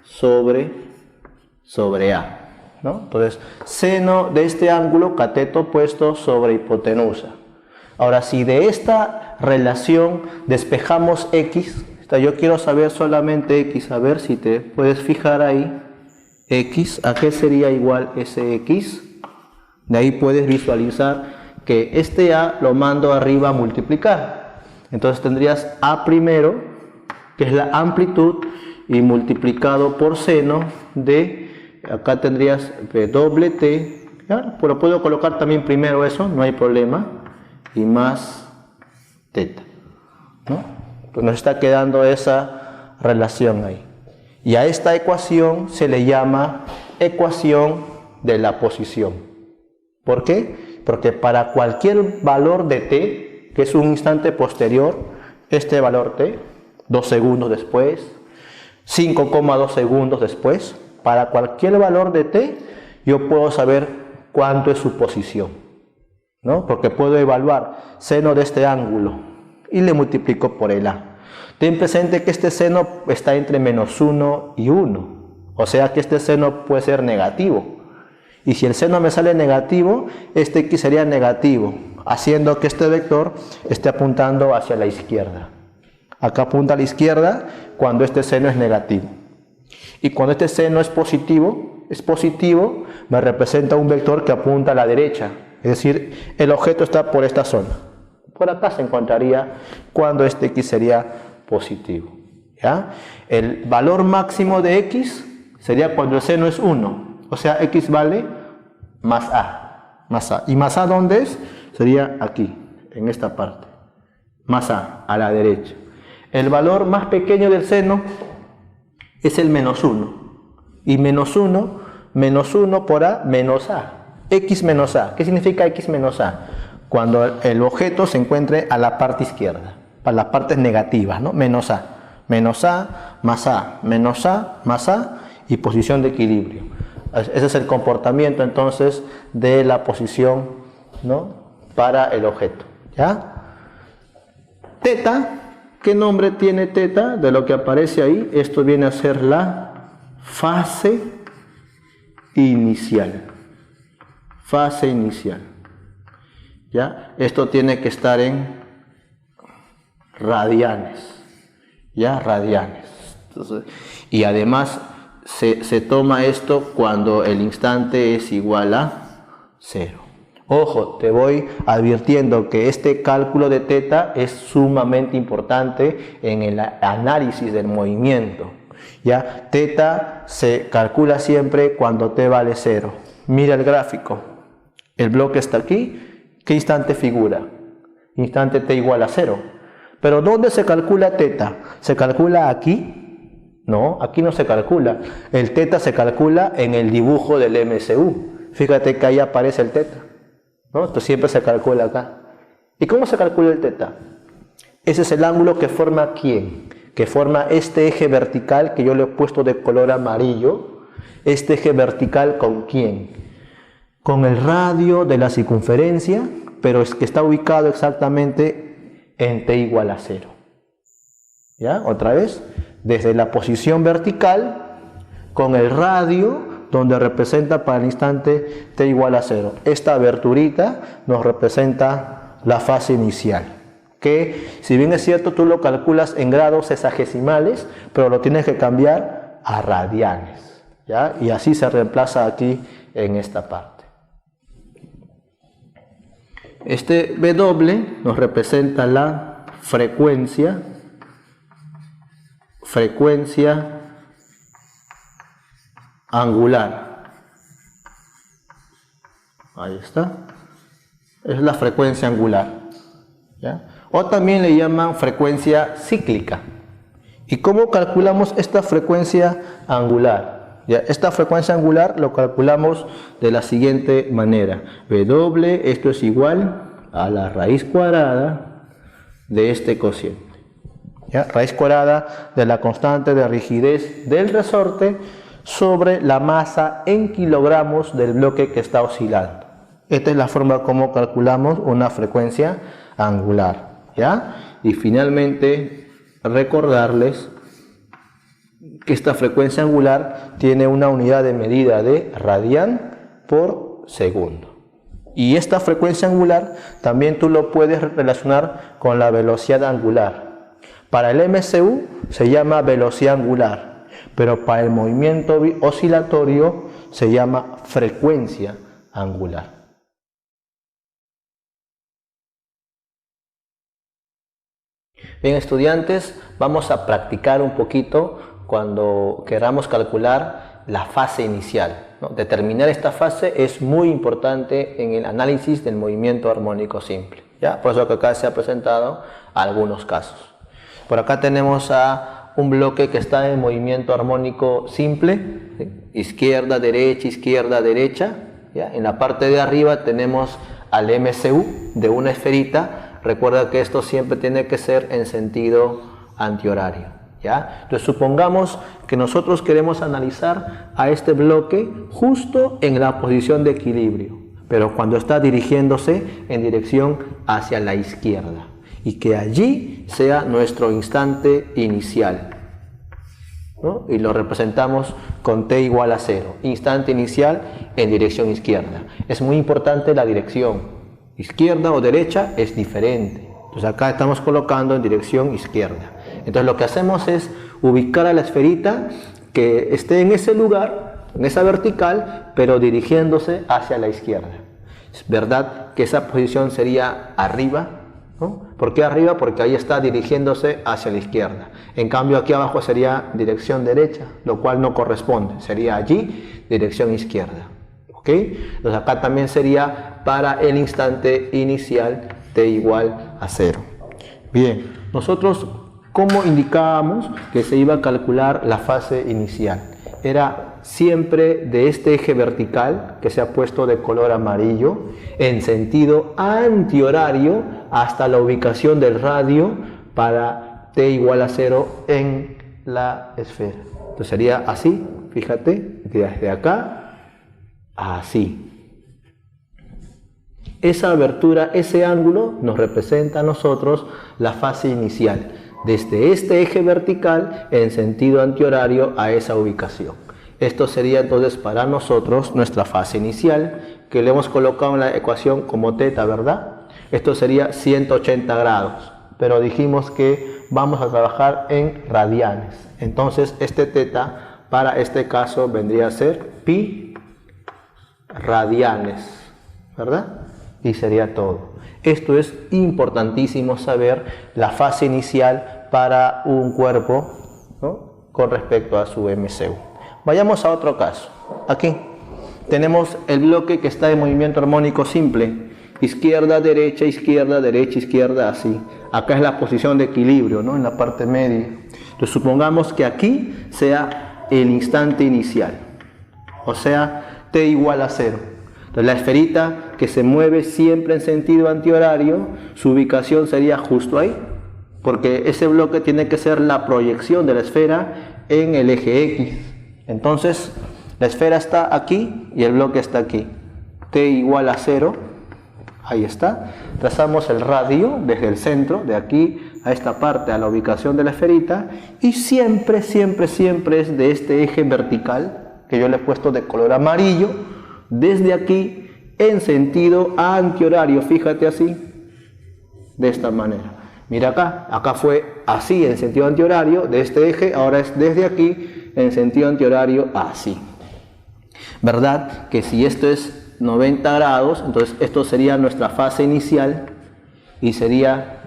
sobre A, ¿no? Entonces, seno de este ángulo, cateto opuesto sobre hipotenusa. Ahora, si de esta relación despejamos X, yo quiero saber solamente X, a ver si te puedes fijar ahí, X, ¿a qué sería igual ese X? De ahí puedes visualizar que este A lo mando arriba a multiplicar. Entonces tendrías A primero, que es la amplitud, y multiplicado por seno de, acá tendrías WT, ¿ya? Pero puedo colocar también primero eso, no hay problema, y más teta, ¿no? Pues nos está quedando esa relación ahí. Y a esta ecuación se le llama ecuación de la posición. ¿Por qué? Porque para cualquier valor de t, que es un instante posterior, este valor t, 2 segundos después, 5,2 segundos después, para cualquier valor de t, yo puedo saber cuánto es su posición, ¿no? Porque puedo evaluar seno de este ángulo y le multiplico por el A. Ten presente que este seno está entre -1 y 1, o sea que este seno puede ser negativo. Y si el seno me sale negativo, este X sería negativo, haciendo que este vector esté apuntando hacia la izquierda. Acá apunta a la izquierda cuando este seno es negativo. Y cuando este seno es positivo, me representa un vector que apunta a la derecha. Es decir, el objeto está por esta zona. Por acá se encontraría cuando este x sería positivo. ¿Ya? El valor máximo de x sería cuando el seno es 1. O sea, x vale más a. ¿Y más a dónde es? Sería aquí, en esta parte. Más a la derecha. El valor más pequeño del seno es el menos 1. Y menos 1 por a menos a. X menos a. ¿Qué significa x menos a? Cuando el objeto se encuentre a la parte izquierda, para las partes negativas, ¿no? Menos a, más a, menos a, más a y posición de equilibrio. Ese es el comportamiento entonces de la posición, ¿no? Para el objeto. ¿Ya? Teta, ¿qué nombre tiene teta? De lo que aparece ahí, esto viene a ser la fase inicial. Fase inicial. ¿Ya? Esto tiene que estar en radianes. ¿Ya? Radianes. Entonces, y además se toma esto cuando el instante es igual a 0. Ojo, te voy advirtiendo que este cálculo de teta es sumamente importante en el análisis del movimiento. ¿Ya? Teta se calcula siempre cuando t vale 0. Mira el gráfico. El bloque está aquí. ¿Qué instante figura? Instante t igual a 0. Pero ¿dónde se calcula teta? ¿Se calcula aquí? No, aquí no se calcula. El teta se calcula en el dibujo del MSU. Fíjate que ahí aparece el teta, ¿no? Esto siempre se calcula acá. ¿Y cómo se calcula el teta? Ese es el ángulo que forma ¿quién? Que forma este eje vertical que yo le he puesto de color amarillo. Este eje vertical ¿con quién? Con el radio de la circunferencia, pero es que está ubicado exactamente en t igual a 0. ¿Ya? Otra vez, desde la posición vertical, con el radio, donde representa para el instante t igual a 0. Esta aberturita nos representa la fase inicial, que si bien es cierto tú lo calculas en grados sexagesimales, pero lo tienes que cambiar a radianes. ¿Ya? Y así se reemplaza aquí en esta parte. Este W nos representa la frecuencia angular. Ahí está. Es la frecuencia angular. ¿Ya? O también le llaman frecuencia cíclica. ¿Y cómo calculamos esta frecuencia angular? ¿Ya? Esta frecuencia angular lo calculamos de la siguiente manera. W, esto es igual a la raíz cuadrada de este cociente. ¿Ya? Raíz cuadrada de la constante de rigidez del resorte sobre la masa en kilogramos del bloque que está oscilando. Esta es la forma como calculamos una frecuencia angular. ¿Ya? Y finalmente recordarles que esta frecuencia angular tiene una unidad de medida de radian por segundo. Y esta frecuencia angular también tú lo puedes relacionar con la velocidad angular. Para el MSU se llama velocidad angular, pero para el movimiento oscilatorio se llama frecuencia angular. Bien, estudiantes, vamos a practicar un poquito cuando queramos calcular la fase inicial, ¿no? Determinar esta fase es muy importante en el análisis del movimiento armónico simple, ¿ya? Por eso que acá se ha presentado algunos casos. Por acá tenemos a un bloque que está en movimiento armónico simple, ¿sí? Izquierda, derecha, ¿ya? En la parte de arriba tenemos al MSU de una esferita. Recuerda que esto siempre tiene que ser en sentido antihorario. ¿Ya? Entonces supongamos que nosotros queremos analizar a este bloque justo en la posición de equilibrio, pero cuando está dirigiéndose en dirección hacia la izquierda, y que allí sea nuestro instante inicial, ¿no? Y lo representamos con t igual a 0, instante inicial en dirección izquierda. Es muy importante la dirección, izquierda o derecha es diferente. Entonces acá estamos colocando en dirección izquierda. Entonces lo que hacemos es ubicar a la esferita que esté en ese lugar, en esa vertical, pero dirigiéndose hacia la izquierda. Es verdad que esa posición sería arriba, ¿no? ¿Por qué arriba? Porque ahí está dirigiéndose hacia la izquierda. En cambio aquí abajo sería dirección derecha, lo cual no corresponde. Sería allí dirección izquierda. ¿Ok? Entonces acá también sería para el instante inicial t igual a 0. Bien, nosotros ¿cómo indicábamos que se iba a calcular la fase inicial? Era siempre de este eje vertical que se ha puesto de color amarillo en sentido antihorario hasta la ubicación del radio para t igual a 0 en la esfera. Entonces sería así, fíjate, desde acá, así. Esa abertura, ese ángulo nos representa a nosotros la fase inicial, desde este eje vertical en sentido antihorario a esa ubicación. Esto sería entonces para nosotros nuestra fase inicial, que le hemos colocado en la ecuación como teta, ¿verdad? Esto sería 180 grados, pero dijimos que vamos a trabajar en radianes. Entonces este teta para este caso vendría a ser pi radianes, ¿verdad? Y sería todo. Esto es importantísimo saber la fase inicial para un cuerpo, ¿no? Con respecto a su MCU. Vayamos a otro caso. Aquí tenemos el bloque que está en movimiento armónico simple. Izquierda, derecha, izquierda, derecha, izquierda, así. Acá es la posición de equilibrio, ¿no? En la parte media. Entonces supongamos que aquí sea el instante inicial. O sea, t igual a 0. Entonces la esferita que se mueve siempre en sentido antihorario, su ubicación sería justo ahí, porque ese bloque tiene que ser la proyección de la esfera en el eje X. Entonces la esfera está aquí y el bloque está aquí. T igual a 0, ahí está. Trazamos el radio desde el centro, de aquí a esta parte, a la ubicación de la esferita, y siempre, siempre, siempre es de este eje vertical, que yo le he puesto de color amarillo, desde aquí en sentido antihorario, fíjate así, de esta manera. Mira acá fue así en sentido antihorario de este eje, ahora es desde aquí en sentido antihorario así. ¿Verdad? Que si esto es 90 grados, entonces esto sería nuestra fase inicial y sería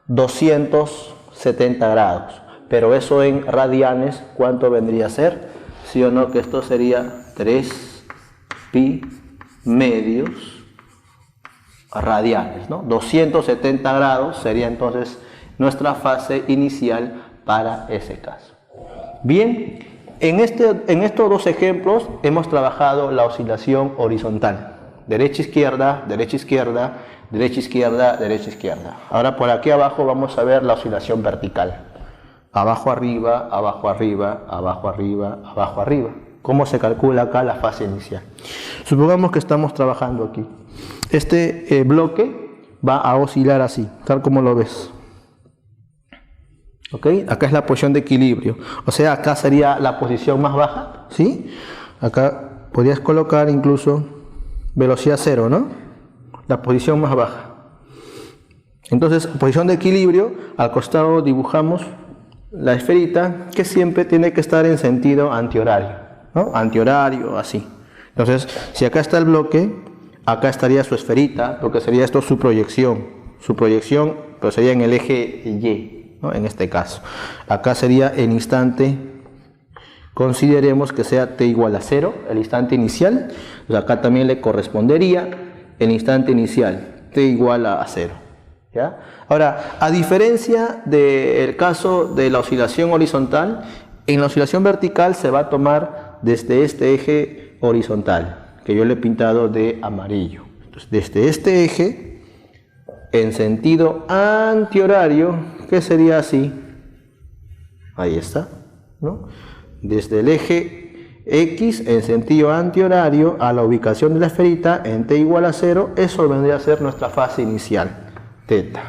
270 grados. Pero eso en radianes, ¿cuánto vendría a ser? ¿Sí o no? Que esto sería 3 pi medios radianes, ¿no? 270 grados sería entonces nuestra fase inicial para ese caso. Bien, en estos dos ejemplos hemos trabajado la oscilación horizontal. Derecha, izquierda, derecha, izquierda, derecha, izquierda, derecha, izquierda. Ahora por aquí abajo vamos a ver la oscilación vertical. Abajo, arriba, abajo, arriba, abajo, arriba, abajo, arriba. ¿Cómo se calcula acá la fase inicial? Supongamos que estamos trabajando aquí. Este bloque va a oscilar así, tal como lo ves. ¿Ok? Acá es la posición de equilibrio. O sea, acá sería la posición más baja, ¿sí? Acá podrías colocar incluso velocidad 0, ¿no? La posición más baja. Entonces, posición de equilibrio, al costado dibujamos la esferita que siempre tiene que estar en sentido antihorario, ¿no? Antihorario, así. Entonces, si acá está el bloque, acá estaría su esferita, porque sería esto su proyección. Su proyección, pero sería en el eje Y, ¿no? En este caso. Acá sería el instante, consideremos que sea t igual a 0, el instante inicial. Pues acá también le correspondería el instante inicial, t igual a 0. ¿Ya? Ahora, a diferencia del caso de la oscilación horizontal, en la oscilación vertical se va a tomar desde este eje horizontal, que yo le he pintado de amarillo. Entonces, desde este eje, en sentido antihorario, que sería así, ahí está, ¿no? Desde el eje X en sentido antihorario a la ubicación de la esferita en t igual a 0, eso vendría a ser nuestra fase inicial. Teta.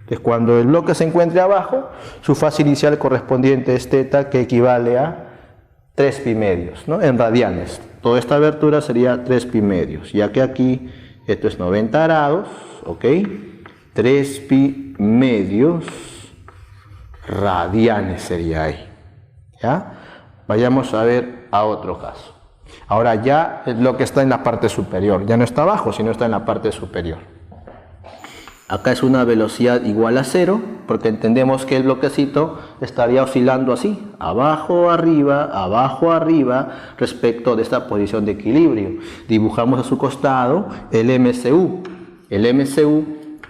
Entonces, cuando el bloque se encuentre abajo, su fase inicial correspondiente es teta, que equivale a 3 pi medios, ¿no? En radianes. Toda esta abertura sería 3 pi medios, ya que aquí esto es 90 grados, ¿ok? 3 pi medios radianes sería ahí. ¿Ya? Vayamos a ver a otro caso. Ahora ya el bloque está en la parte superior, ya no está abajo, sino está en la parte superior. Acá es una velocidad igual a 0, porque entendemos que el bloquecito estaría oscilando así, abajo, arriba, respecto de esta posición de equilibrio. Dibujamos a su costado el MCU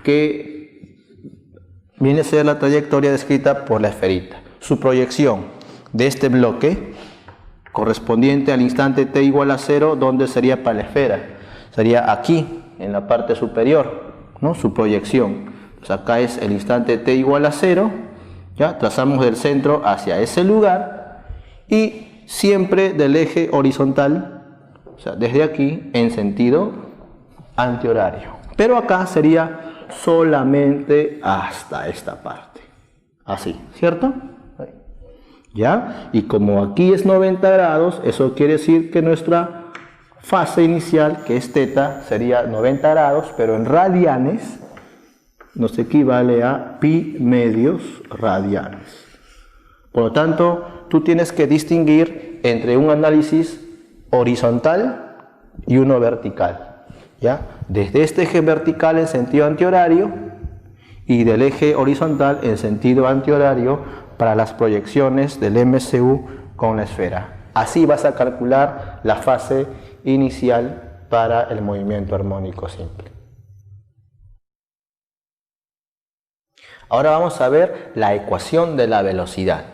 que viene a ser la trayectoria descrita por la esferita. Su proyección de este bloque correspondiente al instante t igual a 0, ¿dónde sería para la esfera? Sería aquí, en la parte superior, ¿no? Su proyección. Pues acá es el instante t igual a 0, ¿ya? Trazamos del centro hacia ese lugar y siempre del eje horizontal, o sea, desde aquí en sentido antihorario. Pero acá sería solamente hasta esta parte, así, ¿cierto? ¿Ya? Y como aquí es 90 grados, eso quiere decir que nuestra fase inicial, que es θ, sería 90 grados, pero en radianes nos equivale a pi medios radianes. Por lo tanto, tú tienes que distinguir entre un análisis horizontal y uno vertical, ¿ya? Desde este eje vertical en sentido antihorario y del eje horizontal en sentido antihorario para las proyecciones del MCU con la esfera. Así vas a calcular la fase inicial para el movimiento armónico simple. Ahora vamos a ver la ecuación de la velocidad.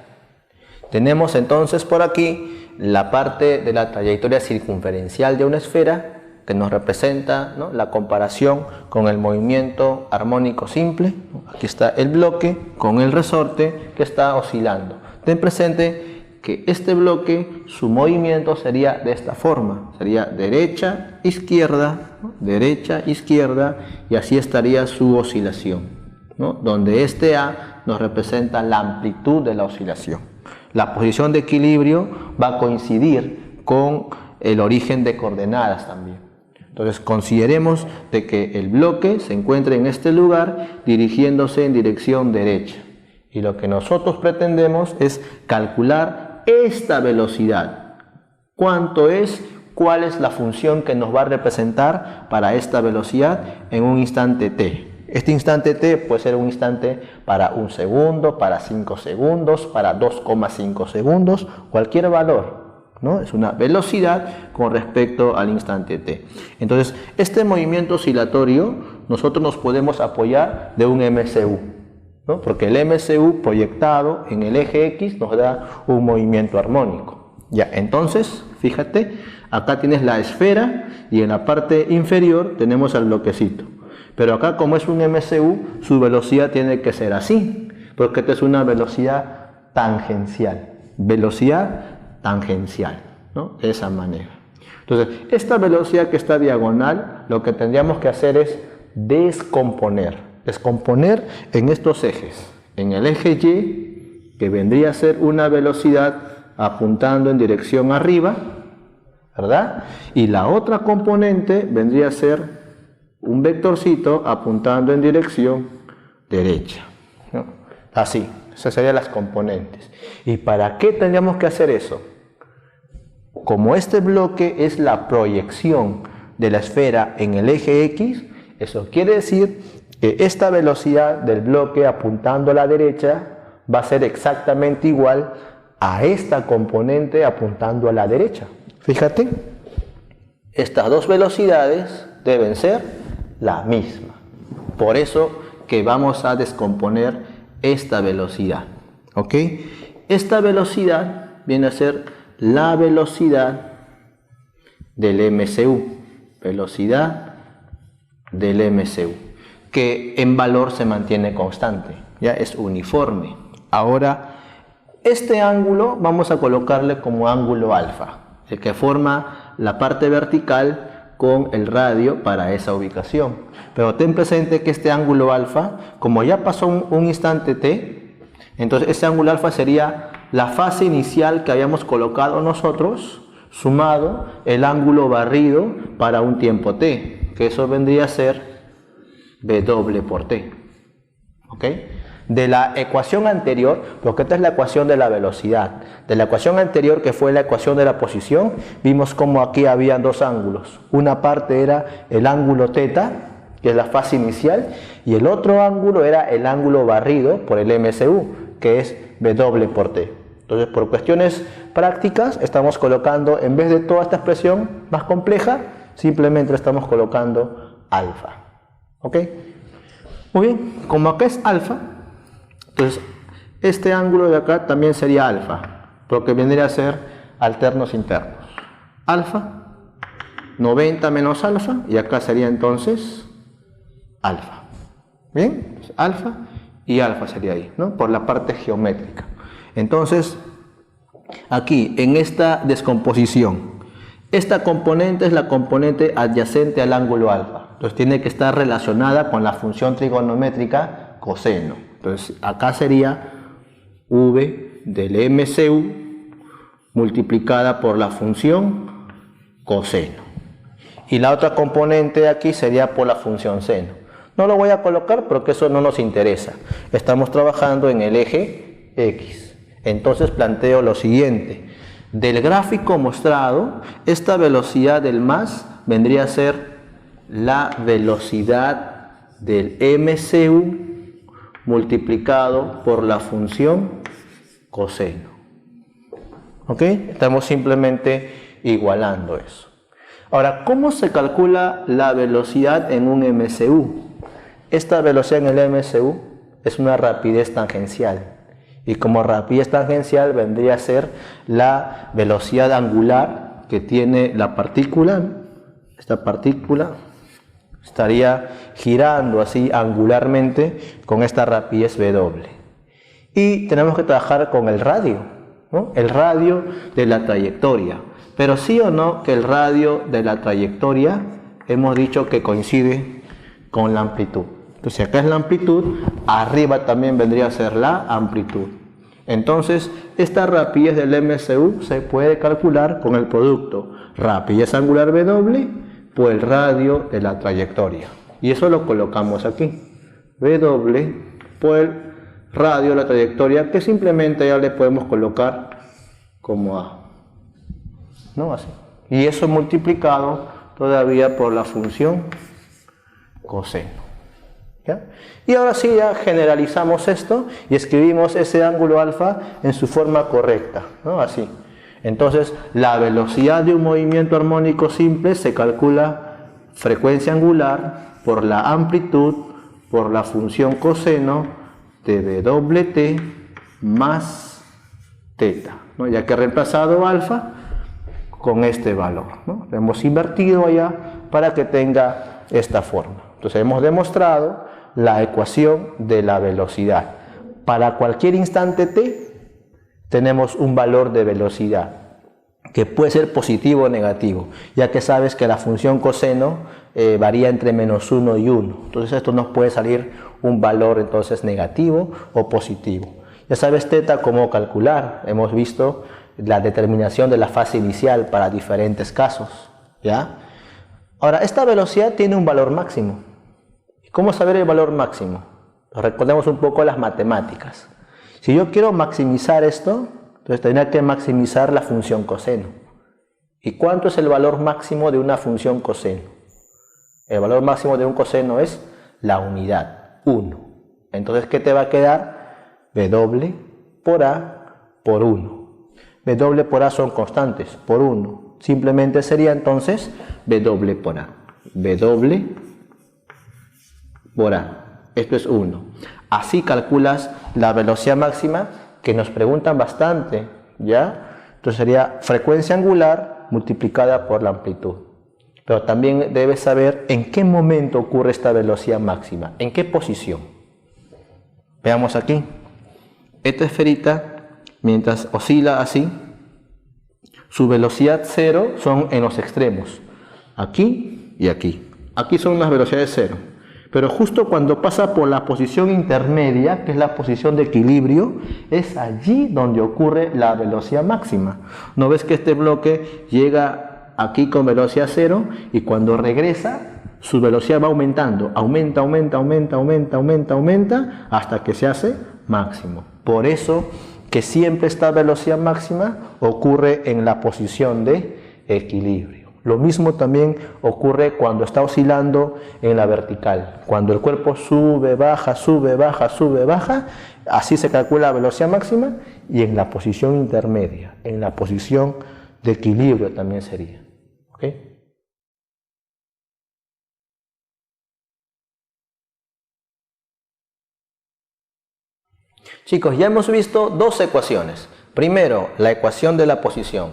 Tenemos entonces por aquí la parte de la trayectoria circunferencial de una esfera que nos representa, ¿no?, la comparación con el movimiento armónico simple. Aquí está el bloque con el resorte que está oscilando. Ten presente que este bloque, su movimiento sería de esta forma, sería derecha, izquierda, ¿no?, derecha, izquierda, y así estaría su oscilación, ¿no?, donde este A nos representa la amplitud de la oscilación. La posición de equilibrio va a coincidir con el origen de coordenadas también. Entonces consideremos de que el bloque se encuentra en este lugar dirigiéndose en dirección derecha. Y lo que nosotros pretendemos es calcular esta velocidad. ¿Cuánto es? ¿Cuál es la función que nos va a representar para esta velocidad en un instante t? Este instante t puede ser un instante para 1 segundo, para 5 segundos, para 2,5 segundos, cualquier valor, ¿no? Es una velocidad con respecto al instante t. Entonces, este movimiento oscilatorio nosotros nos podemos apoyar de un MCU, ¿no? Porque el MCU proyectado en el eje X nos da un movimiento armónico. Ya, entonces, fíjate, acá tienes la esfera y en la parte inferior tenemos el bloquecito. Pero acá, como es un MCU, su velocidad tiene que ser así, porque esta es una velocidad tangencial. Velocidad tangencial, ¿no? De esa manera. Entonces, esta velocidad que está diagonal, lo que tendríamos que hacer es descomponer en estos ejes. En el eje Y, que vendría a ser una velocidad apuntando en dirección arriba, ¿verdad? Y la otra componente vendría a ser un vectorcito apuntando en dirección derecha, ¿no? Así, esas serían las componentes. ¿Y para qué tendríamos que hacer eso? Como este bloque es la proyección de la esfera en el eje X, eso quiere decir que esta velocidad del bloque apuntando a la derecha va a ser exactamente igual a esta componente apuntando a la derecha. Fíjate, estas dos velocidades deben ser la misma. Por eso que vamos a descomponer esta velocidad, ¿ok? Esta velocidad viene a ser la velocidad del MCU, velocidad del MCU, que en valor se mantiene constante, ya es uniforme. Ahora, este ángulo vamos a colocarle como ángulo alfa, el que forma la parte vertical con el radio para esa ubicación. Pero ten presente que este ángulo alfa, como ya pasó un instante t, entonces ese ángulo alfa sería la fase inicial que habíamos colocado nosotros, sumado el ángulo barrido para un tiempo t, que eso vendría a ser W por t. ¿Ok? de la ecuación anterior, porque esta es la ecuación de la velocidad. De la ecuación anterior, que fue la ecuación de la posición, vimos como aquí había dos ángulos. Una parte era el ángulo θ, que es la fase inicial, y el otro ángulo era el ángulo barrido por el MSU, que es W por T. Entonces, por cuestiones prácticas, estamos colocando, en vez de toda esta expresión más compleja, simplemente estamos colocando alfa. ¿Ok? Muy bien, como acá es alfa, entonces este ángulo de acá también sería alfa, porque vendría a ser alternos internos. Alfa, 90 menos alfa, y acá sería entonces alfa. Bien, alfa y alfa sería ahí, ¿no? Por la parte geométrica. Entonces, aquí en esta descomposición, esta componente es la componente adyacente al ángulo alfa. Entonces tiene que estar relacionada con la función trigonométrica coseno. Entonces acá sería V del MCU multiplicada por la función coseno. Y la otra componente de aquí sería por la función seno. No lo voy a colocar porque eso no nos interesa. Estamos trabajando en el eje X. Entonces planteo lo siguiente. Del gráfico mostrado, esta velocidad del más vendría a ser la velocidad del MCU multiplicado por la función coseno. ¿Ok? Estamos simplemente igualando eso. Ahora, ¿cómo se calcula la velocidad en un MCU? Esta velocidad en el MCU es una rapidez tangencial. Y como rapidez tangencial vendría a ser la velocidad angular que tiene la partícula. Esta partícula estaría girando así angularmente con esta rapidez W. Y tenemos que trabajar con el radio, ¿no? El radio de la trayectoria. Pero sí o no que el radio de la trayectoria hemos dicho que coincide con la amplitud. Entonces acá es la amplitud, arriba también vendría a ser la amplitud. Entonces esta rapidez del MCU se puede calcular con el producto rapidez angular W por el radio de la trayectoria. Y eso lo colocamos aquí. W por el radio de la trayectoria, que simplemente ya le podemos colocar como A. ¿No? Así. Y eso multiplicado todavía por la función coseno. ¿Ya? Y ahora sí ya generalizamos esto y escribimos ese ángulo alfa en su forma correcta, ¿no? Así. Entonces la velocidad de un movimiento armónico simple se calcula frecuencia angular por la amplitud por la función coseno de WT más θ, ¿no? Ya que he reemplazado alfa con este valor, ¿no? Lo hemos invertido allá para que tenga esta forma. Entonces hemos demostrado la ecuación de la velocidad. Para cualquier instante t tenemos un valor de velocidad que puede ser positivo o negativo, ya que sabes que la función coseno varía entre -1 y 1. Entonces esto nos puede salir un valor entonces negativo o positivo. Ya sabes θ cómo calcular. Hemos visto la determinación de la fase inicial para diferentes casos, ¿ya? Ahora, esta velocidad tiene un valor máximo. ¿Cómo saber el valor máximo? Recordemos un poco las matemáticas. Si yo quiero maximizar esto, entonces tendría que maximizar la función coseno. ¿Y cuánto es el valor máximo de una función coseno? El valor máximo de un coseno es la unidad, 1. Entonces, ¿qué te va a quedar? W por A por 1. W por A son constantes, por 1. Simplemente sería entonces W por A. W por A. Esto es 1. Así calculas la velocidad máxima, que nos preguntan bastante, ¿ya? Entonces sería frecuencia angular multiplicada por la amplitud. Pero también debes saber en qué momento ocurre esta velocidad máxima, en qué posición. Veamos aquí. Esta esferita, mientras oscila así, su velocidad cero son en los extremos, aquí y aquí. Aquí son las velocidades cero. Pero justo cuando pasa por la posición intermedia, que es la posición de equilibrio, es allí donde ocurre la velocidad máxima. ¿No ves que este bloque llega aquí con velocidad cero y cuando regresa su velocidad va aumentando, aumenta, hasta que se hace máximo. Por eso que siempre esta velocidad máxima ocurre en la posición de equilibrio. Lo mismo también ocurre cuando está oscilando en la vertical. Cuando el cuerpo sube, baja, así se calcula la velocidad máxima, y en la posición intermedia, en la posición de equilibrio también sería. ¿Okay? Chicos, ya hemos visto dos ecuaciones. Primero, la ecuación de la posición,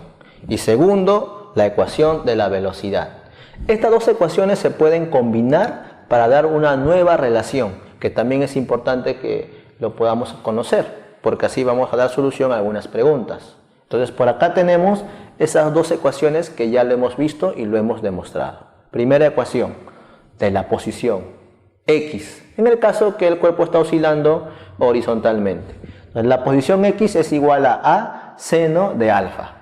y segundo, la ecuación de la velocidad. Estas dos ecuaciones se pueden combinar para dar una nueva relación, que también es importante que lo podamos conocer, porque así vamos a dar solución a algunas preguntas. Entonces, por acá tenemos esas dos ecuaciones que ya lo hemos visto y lo hemos demostrado. Primera ecuación de la posición, X, en el caso que el cuerpo está oscilando horizontalmente. Entonces, la posición X es igual a seno de alfa.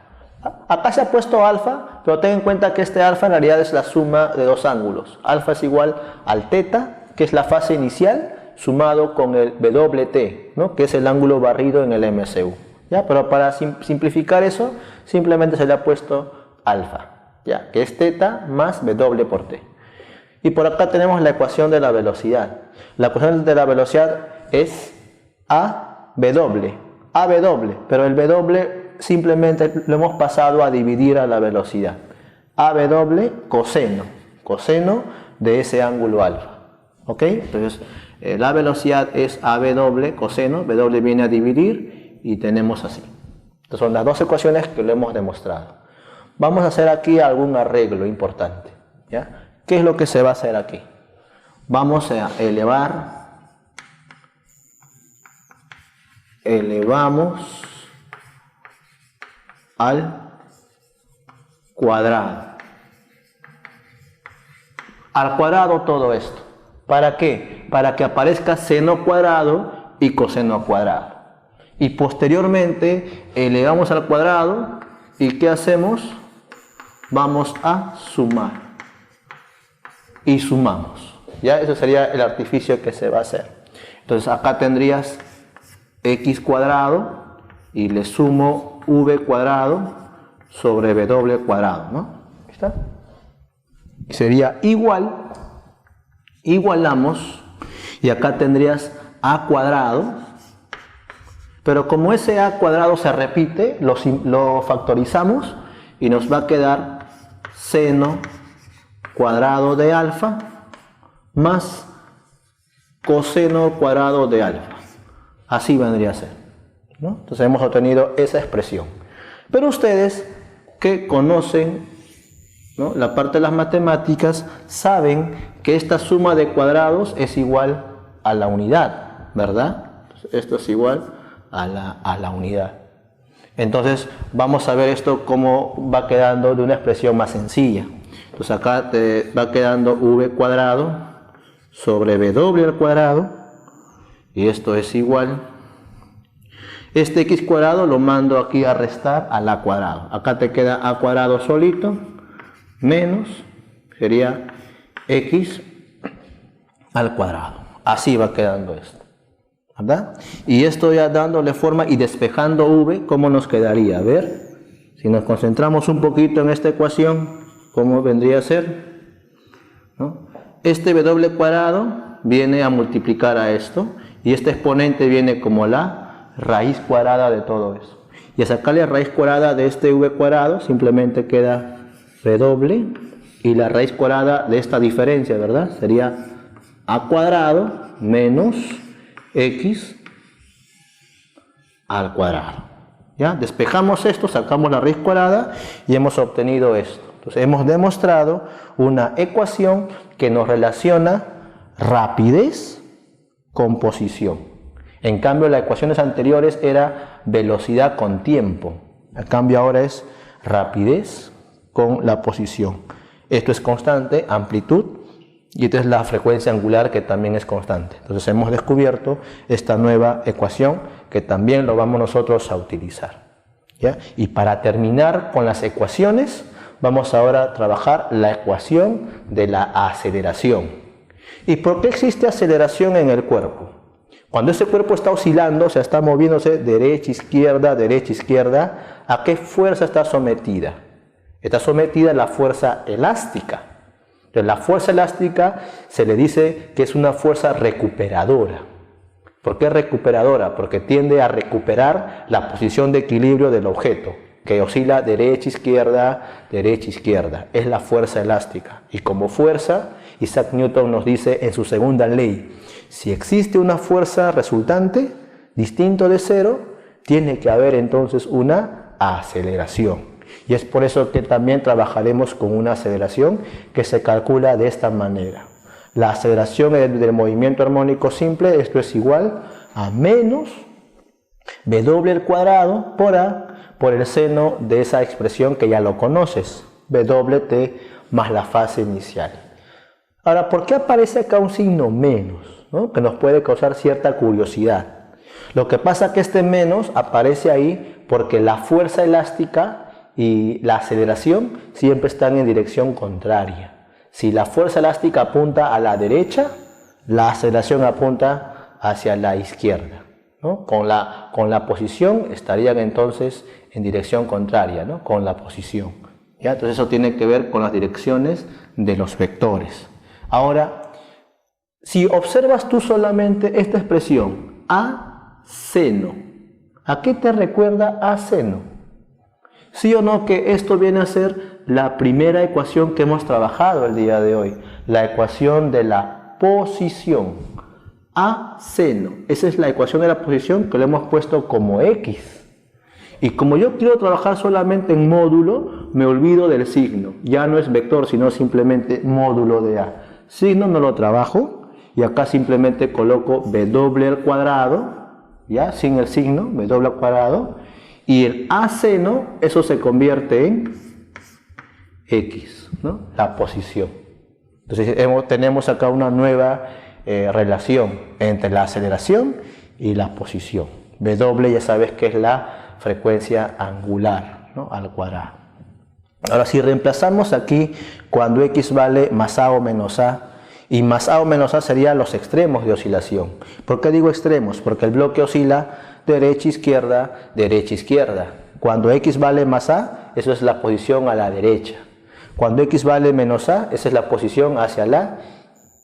Acá se ha puesto alfa, pero ten en cuenta que este alfa en realidad es la suma de dos ángulos. Alfa es igual al teta, que es la fase inicial, sumado con el WT, ¿no? Que es el ángulo barrido en el MCU. ¿Ya? Pero para simplificar eso, simplemente se le ha puesto alfa, ¿ya? Que es teta más W por T. Y por acá tenemos la ecuación de la velocidad. La ecuación de la velocidad es AW, pero el W simplemente lo hemos pasado a dividir a la velocidad. AW coseno de ese ángulo alfa. ¿Ok? Entonces, la velocidad es AW coseno, W viene a dividir y tenemos así. Estas son las dos ecuaciones que lo hemos demostrado. Vamos a hacer aquí algún arreglo importante, ¿ya? ¿Qué es lo que se va a hacer aquí? Vamos a elevamos al cuadrado. Al cuadrado todo esto. ¿Para qué? Para que aparezca seno cuadrado y coseno cuadrado. Y posteriormente elevamos al cuadrado y ¿qué hacemos? Vamos a sumar. Y sumamos. ¿Ya? Ese sería el artificio que se va a hacer. Entonces acá tendrías x cuadrado y le sumo v cuadrado sobre w cuadrado, ¿no? ¿Está? Y sería igual, igualamos, y acá tendrías a cuadrado, pero como ese a cuadrado se repite, lo factorizamos y nos va a quedar seno cuadrado de alfa más coseno cuadrado de alfa. Así vendría a ser, ¿no? Entonces hemos obtenido esa expresión. Pero ustedes que conocen, ¿no?, la parte de las matemáticas, saben que esta suma de cuadrados es igual a la unidad, ¿verdad? Esto es igual a la unidad. Entonces vamos a ver esto cómo va quedando de una expresión más sencilla. Entonces acá te va quedando v cuadrado sobre w al cuadrado, y esto es igual. Este x cuadrado lo mando aquí a restar al a cuadrado. Acá te queda a cuadrado solito, menos, sería x al cuadrado. Así va quedando esto, ¿verdad? Y esto ya dándole forma y despejando v, ¿cómo nos quedaría? A ver, si nos concentramos un poquito en esta ecuación, ¿cómo vendría a ser? ¿No? Este w cuadrado viene a multiplicar a esto, y este exponente viene como la raíz cuadrada de todo eso. Y a sacarle raíz cuadrada de este v cuadrado, simplemente queda w, y la raíz cuadrada de esta diferencia, ¿verdad? Sería a cuadrado menos x al cuadrado. ¿Ya? Despejamos esto, sacamos la raíz cuadrada y hemos obtenido esto. Entonces hemos demostrado una ecuación que nos relaciona rapidez con posición. En cambio, las ecuaciones anteriores era velocidad con tiempo. En cambio ahora es rapidez con la posición. Esto es constante, amplitud, y esta es la frecuencia angular, que también es constante. Entonces hemos descubierto esta nueva ecuación que también lo vamos nosotros a utilizar, ¿ya? Y para terminar con las ecuaciones, vamos ahora a trabajar la ecuación de la aceleración. ¿Y por qué existe aceleración en el cuerpo? Cuando ese cuerpo está oscilando, o sea, está moviéndose derecha, izquierda, ¿a qué fuerza está sometida? Está sometida a la fuerza elástica. Entonces, la fuerza elástica se le dice que es una fuerza recuperadora. ¿Por qué recuperadora? Porque tiende a recuperar la posición de equilibrio del objeto, que oscila derecha, izquierda. Es la fuerza elástica. Y como fuerza, Isaac Newton nos dice en su segunda ley, si existe una fuerza resultante, distinto de cero, tiene que haber entonces una aceleración. Y es por eso que también trabajaremos con una aceleración que se calcula de esta manera. La aceleración del movimiento armónico simple, esto es igual a menos W al cuadrado por A por el seno de esa expresión que ya lo conoces, WT más la fase inicial. Ahora, ¿por qué aparece acá un signo menos? ¿No? Que nos puede causar cierta curiosidad. Lo que pasa es que este menos aparece ahí porque la fuerza elástica y la aceleración siempre están en dirección contraria. Si la fuerza elástica apunta a la derecha, la aceleración apunta hacia la izquierda, ¿no? Con la posición estarían entonces en dirección contraria, ¿no? Con la posición, ¿ya? Entonces eso tiene que ver con las direcciones de los vectores. Ahora, si observas tú solamente esta expresión, A seno, ¿a qué te recuerda A seno? ¿Sí o no que esto viene a ser la primera ecuación que hemos trabajado el día de hoy? La ecuación de la posición. A seno. Esa es la ecuación de la posición que le hemos puesto como X. Y como yo quiero trabajar solamente en módulo, me olvido del signo. Ya no es vector, sino simplemente módulo de A. Signo no lo trabajo y acá simplemente coloco W al cuadrado, ya sin el signo, W al cuadrado, y el A seno, eso se convierte en X, ¿no? La posición. Entonces tenemos acá una nueva relación entre la aceleración y la posición. W ya sabes que es la frecuencia angular, ¿no? Al cuadrado. Ahora, si reemplazamos aquí cuando X vale más A o menos A, y más A o menos A serían los extremos de oscilación. ¿Por qué digo extremos? Porque el bloque oscila derecha, izquierda. Cuando X vale más A, eso es la posición a la derecha. Cuando X vale menos A, esa es la posición hacia la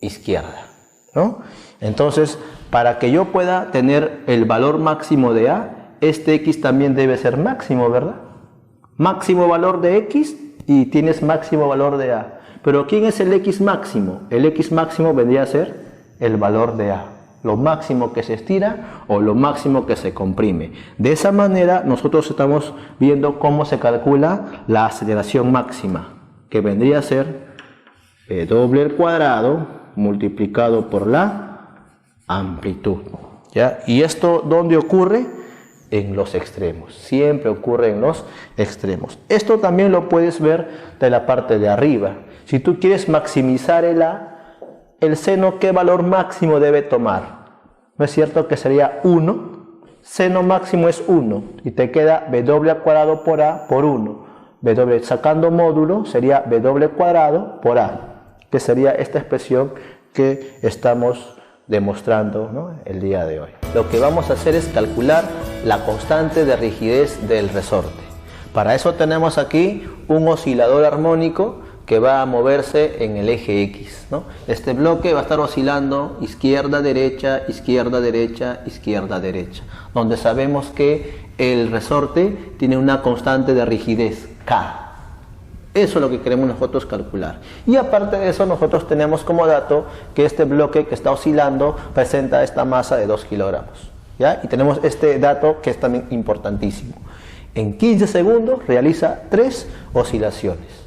izquierda, ¿no? Entonces, para que yo pueda tener el valor máximo de A, este X también debe ser máximo, ¿verdad? Máximo valor de X y tienes máximo valor de A. Pero ¿quién es el X máximo? El X máximo vendría a ser el valor de A. Lo máximo que se estira o lo máximo que se comprime. De esa manera nosotros estamos viendo cómo se calcula la aceleración máxima, que vendría a ser W al cuadrado multiplicado por la amplitud, ¿ya? ¿Y esto dónde ocurre? En los extremos. Siempre ocurre en los extremos. Esto también lo puedes ver de la parte de arriba. Si tú quieres maximizar el A, el seno, ¿qué valor máximo debe tomar? ¿No es cierto que sería 1? Seno máximo es 1 y te queda W al cuadrado por A por 1. W sacando módulo sería W al cuadrado por A, que sería esta expresión que estamos demostrando, ¿no? El día de hoy. Lo que vamos a hacer es calcular la constante de rigidez del resorte. Para eso tenemos aquí un oscilador armónico que va a moverse en el eje X, ¿no? Este bloque va a estar oscilando izquierda, derecha, donde sabemos que el resorte tiene una constante de rigidez, K. Eso es lo que queremos nosotros calcular. Y aparte de eso, nosotros tenemos como dato que este bloque que está oscilando presenta esta masa de 2 kilogramos, ¿ya? Y tenemos este dato que es también importantísimo. En 15 segundos realiza 3 oscilaciones.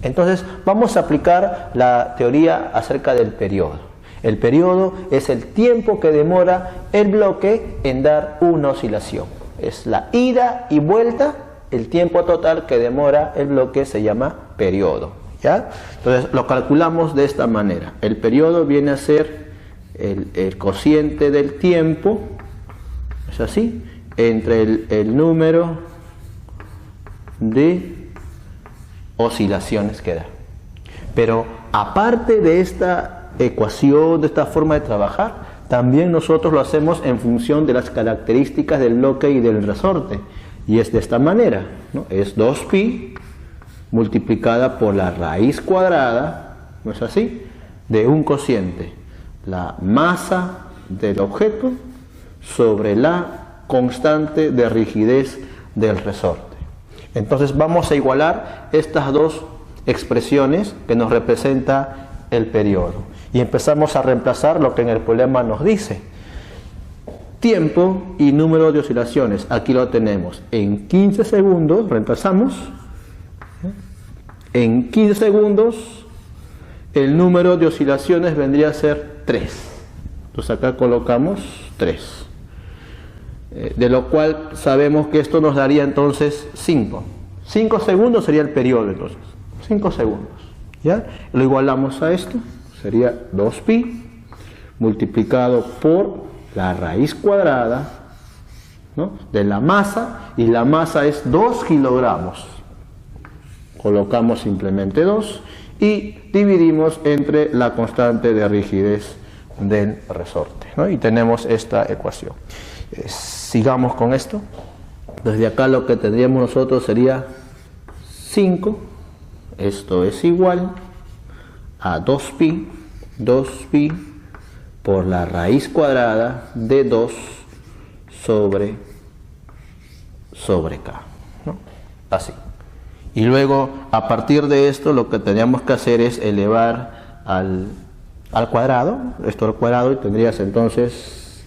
Entonces vamos a aplicar la teoría acerca del periodo. El periodo es el tiempo que demora el bloque en dar una oscilación. Es la ida y vuelta, el tiempo total que demora el bloque se llama periodo, ¿ya? Entonces lo calculamos de esta manera. El periodo viene a ser el cociente del tiempo, es así, entre el número de oscilaciones que da. Pero aparte de esta ecuación, de esta forma de trabajar, también nosotros lo hacemos en función de las características del bloque y del resorte. Y es de esta manera, ¿no? Es 2pi multiplicada por la raíz cuadrada, ¿no es así?, de un cociente, la masa del objeto sobre la constante de rigidez del resorte. Entonces vamos a igualar estas dos expresiones que nos representa el periodo. Y empezamos a reemplazar lo que en el problema nos dice. Tiempo y número de oscilaciones. Aquí lo tenemos. En 15 segundos, reemplazamos. En 15 segundos, el número de oscilaciones vendría a ser 3. Entonces acá colocamos 3. De lo cual sabemos que esto nos daría entonces 5. 5 segundos sería el periodo entonces. 5 segundos. ¿Ya? Lo igualamos a esto. Sería 2pi multiplicado por la raíz cuadrada, ¿no?, de la masa, y la masa es 2 kilogramos. Colocamos simplemente 2 y dividimos entre la constante de rigidez del resorte, ¿no? Y tenemos esta ecuación. Sigamos con esto. Desde acá lo que tendríamos nosotros sería 5, esto es igual a 2pi por la raíz cuadrada de 2 sobre k, ¿no? Así. Y luego, a partir de esto, lo que tendríamos que hacer es elevar al cuadrado, esto al cuadrado, y tendrías entonces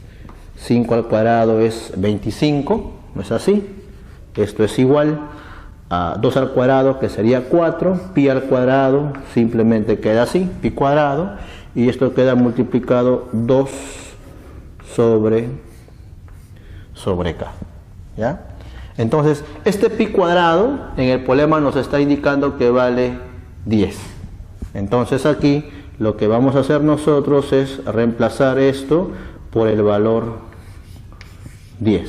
5 al cuadrado es 25, ¿no es así? Esto es igual a 2 al cuadrado, que sería 4, pi al cuadrado simplemente queda así, pi cuadrado, y esto queda multiplicado 2 sobre k, ¿ya? Entonces, este pi cuadrado en el problema nos está indicando que vale 10. Entonces aquí lo que vamos a hacer nosotros es reemplazar esto por el valor 10.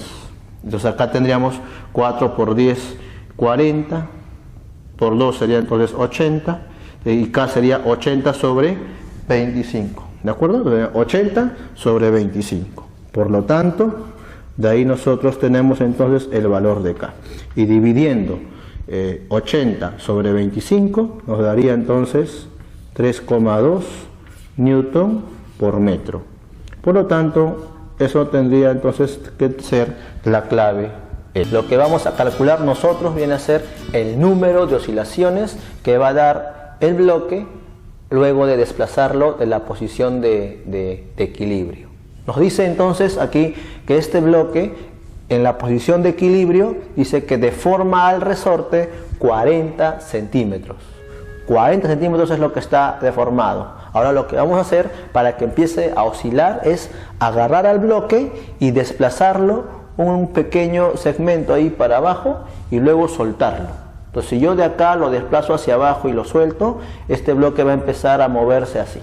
Entonces acá tendríamos 4 por 10, 40, por 2 sería entonces 80, y k sería 80 sobre 25, ¿de acuerdo? 80 sobre 25. Por lo tanto, de ahí nosotros tenemos entonces el valor de k. Y dividiendo 80 sobre 25 nos daría entonces 3,2 newton por metro. Por lo tanto, eso tendría entonces que ser la clave. Lo que vamos a calcular nosotros viene a ser el número de oscilaciones que va a dar el bloque luego de desplazarlo de la posición de equilibrio. Nos dice entonces aquí que este bloque en la posición de equilibrio dice que deforma al resorte 40 centímetros. 40 centímetros es lo que está deformado. Ahora lo que vamos a hacer para que empiece a oscilar es agarrar al bloque y desplazarlo un pequeño segmento ahí para abajo y luego soltarlo. Entonces si yo de acá lo desplazo hacia abajo y lo suelto, este bloque va a empezar a moverse así.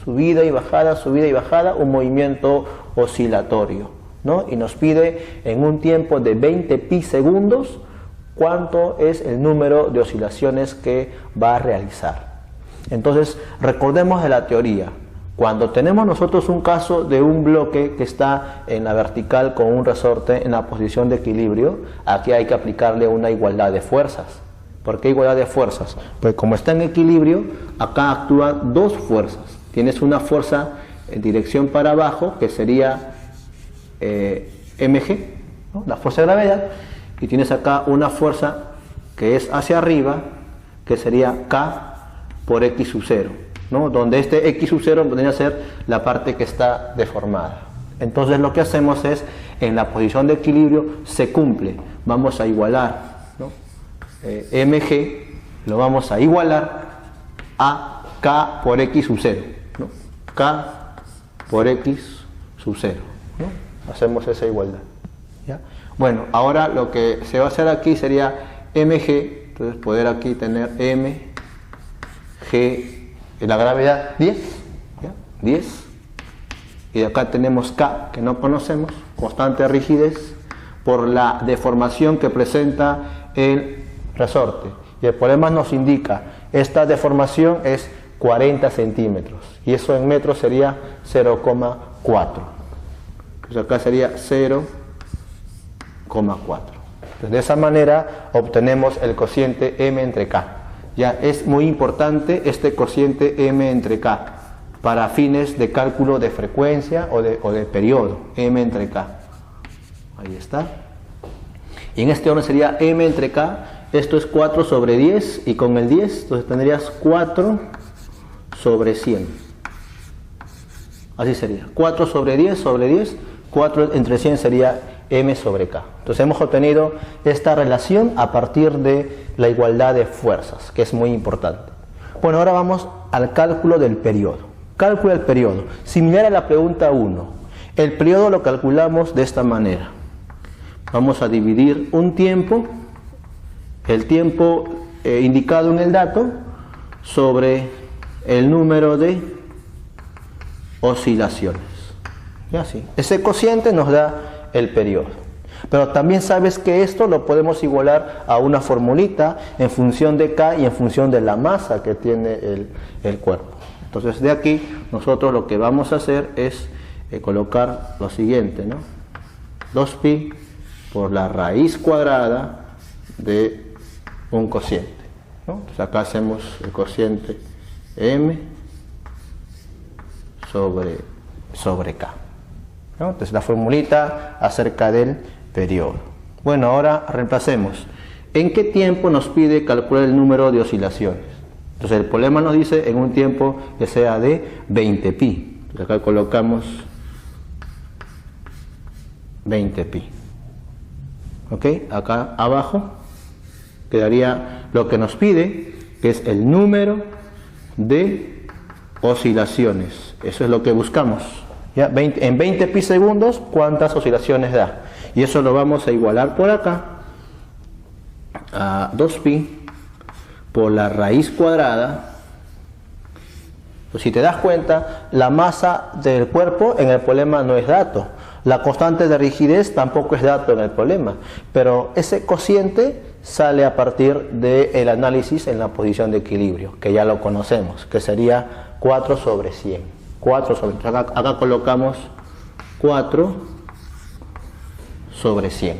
Subida y bajada, un movimiento oscilatorio, ¿no? Y nos pide en un tiempo de 20 pi segundos cuánto es el número de oscilaciones que va a realizar. Entonces recordemos de la teoría. Cuando tenemos nosotros un caso de un bloque que está en la vertical con un resorte en la posición de equilibrio, aquí hay que aplicarle una igualdad de fuerzas. ¿Por qué igualdad de fuerzas? Pues como está en equilibrio, acá actúan dos fuerzas. Tienes una fuerza en dirección para abajo, que sería mg, ¿no?, la fuerza de gravedad, y tienes acá una fuerza que es hacia arriba, que sería k por x sub 0, ¿no?, donde este x sub 0 podría ser la parte que está deformada. Entonces lo que hacemos es, en la posición de equilibrio se cumple, vamos a igualar, ¿no?, mg lo vamos a igualar a k por x sub 0, ¿no?, k por x sub 0, ¿no? Hacemos esa igualdad, ¿ya? Bueno, ahora lo que se va a hacer aquí sería mg, entonces poder aquí tener mg de la gravedad 10, ¿ya?, 10, y de acá tenemos k que no conocemos, constante de rigidez, por la deformación que presenta el resorte, Y el problema nos indica, esta deformación es 40 centímetros. Y eso en metros sería 0,4. Pues acá sería 0,4. Entonces, de esa manera obtenemos el cociente m entre k. Ya es muy importante este cociente m entre k para fines de cálculo de frecuencia o de periodo, m entre k. Ahí está. Y en este orden sería m entre k, esto es 4 sobre 10, y con el 10, entonces tendrías 4 sobre 100. Así sería, 4 sobre 10 sobre 10, 4 entre 100 sería m sobre k. Entonces hemos obtenido esta relación a partir de la igualdad de fuerzas, que es muy importante. Bueno, ahora vamos al cálculo del periodo. Cálculo del periodo, similar a la pregunta 1. El periodo lo calculamos de esta manera. Vamos a dividir un tiempo, el tiempo indicado en el dato, sobre el número de oscilaciones. Y así. Ese cociente nos da el periodo. Pero también sabes que esto lo podemos igualar a una formulita en función de K y en función de la masa que tiene el cuerpo. Entonces de aquí nosotros lo que vamos a hacer es colocar lo siguiente, ¿no? 2pi por la raíz cuadrada de un cociente, ¿no? Entonces acá hacemos el cociente m sobre k, ¿no? Entonces la formulita acerca del periodo. Bueno, ahora reemplacemos. ¿En qué tiempo nos pide calcular el número de oscilaciones? Entonces el problema nos dice en un tiempo que sea de 20pi. Entonces acá colocamos 20pi. ¿Ok? Acá abajo quedaría lo que nos pide, que es el número de oscilaciones. Eso es lo que buscamos. ¿Ya? En 20 pi segundos, ¿cuántas oscilaciones da? Y eso lo vamos a igualar por acá a 2pi por la raíz cuadrada. Pues si te das cuenta, la masa del cuerpo en el problema no es dato. La constante de rigidez tampoco es dato en el problema. Pero ese cociente sale a partir del análisis en la posición de equilibrio, que ya lo conocemos, que sería 4 sobre 100. 4 sobre, acá colocamos 4 sobre 100.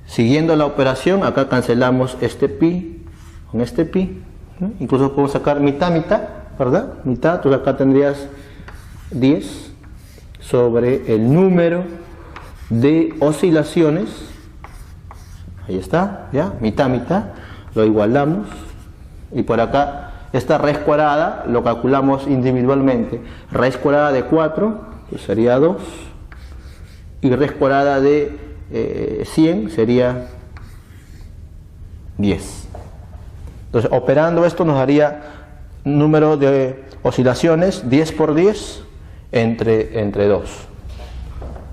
Siguiendo la operación, acá cancelamos este pi con este pi, ¿no? Incluso podemos sacar mitad, ¿verdad? Mitad, entonces acá tendrías 10 sobre el número de oscilaciones. Ahí está, ya, mitad, lo igualamos. Y por acá, esta raíz cuadrada lo calculamos individualmente. Raíz cuadrada de 4, pues sería 2. Y raíz cuadrada de 100 sería 10. Entonces, operando esto nos daría número de oscilaciones 10 por 10 entre 2.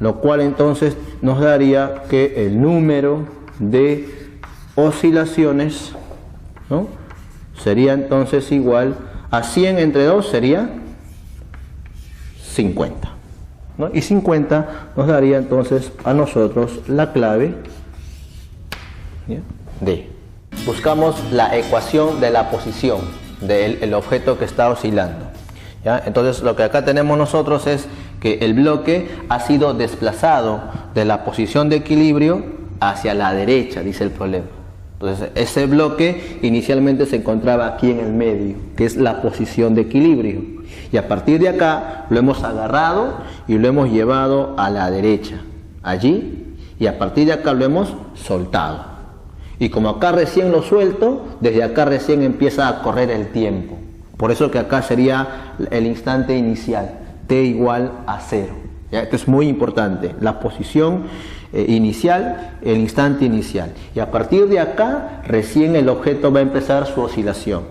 Lo cual entonces nos daría que el número de oscilaciones, ¿no?, sería entonces igual a 100 entre 2 sería 50, ¿no? Y 50 nos daría entonces a nosotros la clave, ¿ya?, D. Buscamos la ecuación de la posición del objeto que está oscilando, ¿ya? Entonces lo que acá tenemos nosotros es que el bloque ha sido desplazado de la posición de equilibrio hacia la derecha, dice el problema. Entonces ese bloque inicialmente se encontraba aquí en el medio, que es la posición de equilibrio, y a partir de acá lo hemos agarrado y lo hemos llevado a la derecha, allí, y a partir de acá lo hemos soltado. Y como acá recién lo suelto, desde acá recién empieza a correr el tiempo. Por eso que acá sería el instante inicial, t igual a 0. ¿Ya? Esto es muy importante, la posición inicial, el instante inicial. Y a partir de acá, recién el objeto va a empezar su oscilación.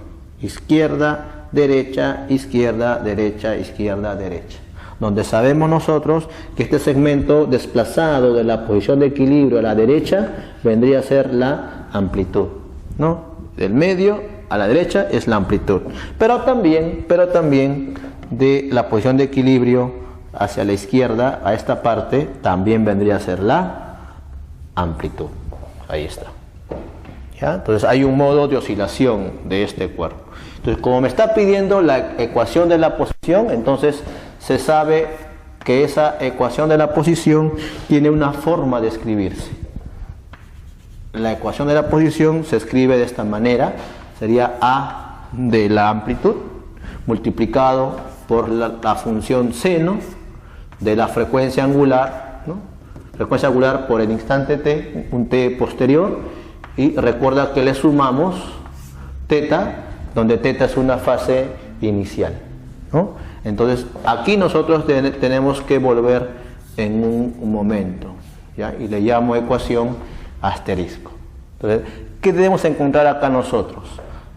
Izquierda, derecha, izquierda, derecha, izquierda, derecha. Donde sabemos nosotros que este segmento desplazado de la posición de equilibrio a la derecha vendría a ser la amplitud, ¿no? Del medio a la derecha es la amplitud, pero también de la posición de equilibrio hacia la izquierda a esta parte también vendría a ser la amplitud. Ahí está. ¿ya? Entonces hay un modo de oscilación de este cuerpo. Entonces, como me está pidiendo la ecuación de la posición, entonces se sabe que esa ecuación de la posición tiene una forma de escribirse. La ecuación de la posición se escribe de esta manera, sería A de la amplitud multiplicado por la función seno de la frecuencia angular, ¿no? Frecuencia angular por el instante t, un t posterior, y recuerda que le sumamos teta, donde teta es una fase inicial, ¿no? Entonces aquí nosotros tenemos que volver en un momento, ¿ya? Y le llamo ecuación asterisco. Entonces, ¿qué debemos encontrar acá nosotros?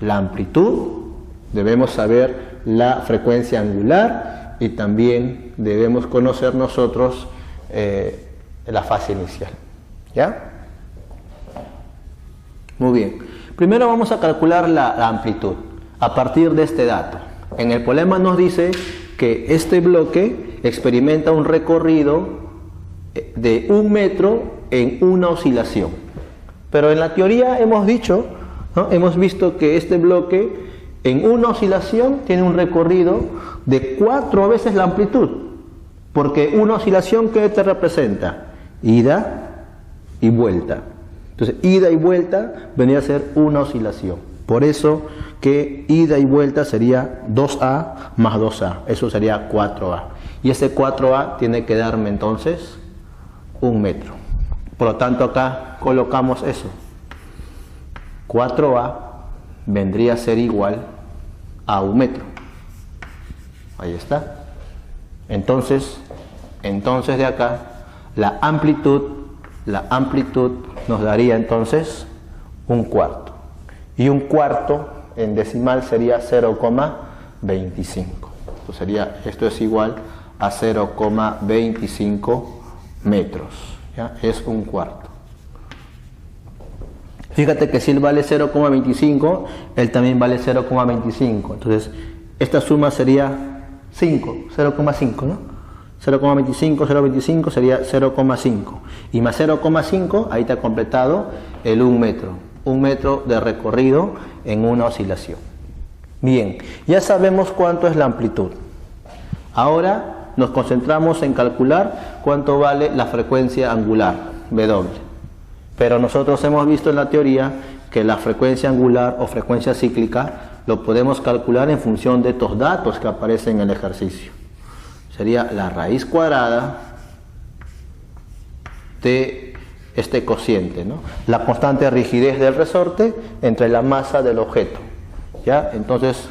La amplitud, debemos saber la frecuencia angular y también debemos conocer nosotros la fase inicial, ¿ya? Muy bien. Primero vamos a calcular la amplitud a partir de este dato. En el problema nos dice que este bloque experimenta un recorrido de 1 metro en una oscilación. Pero en la teoría hemos dicho, ¿no? Hemos visto que este bloque en una oscilación tiene un recorrido de 4 veces la amplitud. Porque una oscilación, ¿qué te representa? Ida y vuelta. Entonces, ida y vuelta vendría a ser una oscilación. Por eso que ida y vuelta sería 2A más 2A. Eso sería 4A. Y ese 4A tiene que darme entonces 1 metro. Por lo tanto, acá colocamos eso. 4A vendría a ser igual a 1 metro. Ahí está. Entonces de acá, la amplitud nos daría entonces 1/4. Y 1/4 en decimal sería 0,25. Esto es igual a 0,25 metros. ¿Ya? Es 1/4. Fíjate que si él vale 0,25, él también vale 0,25. Entonces, esta suma sería 0,5, ¿no? 0,25, 0,25 sería 0,5. Y más 0,5, ahí te ha completado el 1 metro. 1 metro de recorrido en una oscilación. Bien, ya sabemos cuánto es la amplitud. Ahora nos concentramos en calcular cuánto vale la frecuencia angular, W. Pero nosotros hemos visto en la teoría que la frecuencia angular o frecuencia cíclica lo podemos calcular en función de estos datos que aparecen en el ejercicio. Sería la raíz cuadrada de este cociente, ¿no? La constante de rigidez del resorte entre la masa del objeto, ¿ya? Entonces,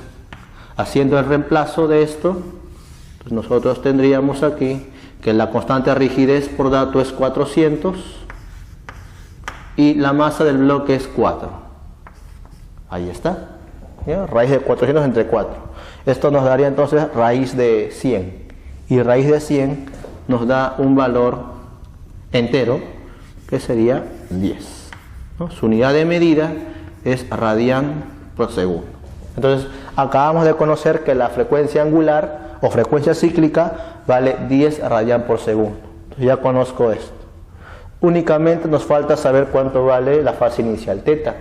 haciendo el reemplazo de esto, pues nosotros tendríamos aquí que la constante de rigidez por dato es 400 y la masa del bloque es 4. Ahí está, ¿ya? Raíz de 400 entre 4. Esto nos daría entonces raíz de 100. Y raíz de 100 nos da un valor entero que sería 10, ¿no? Su unidad de medida es radian por segundo. Entonces acabamos de conocer que la frecuencia angular o frecuencia cíclica vale 10 radian por segundo. Entonces ya conozco esto. Únicamente nos falta saber cuánto vale la fase inicial, teta.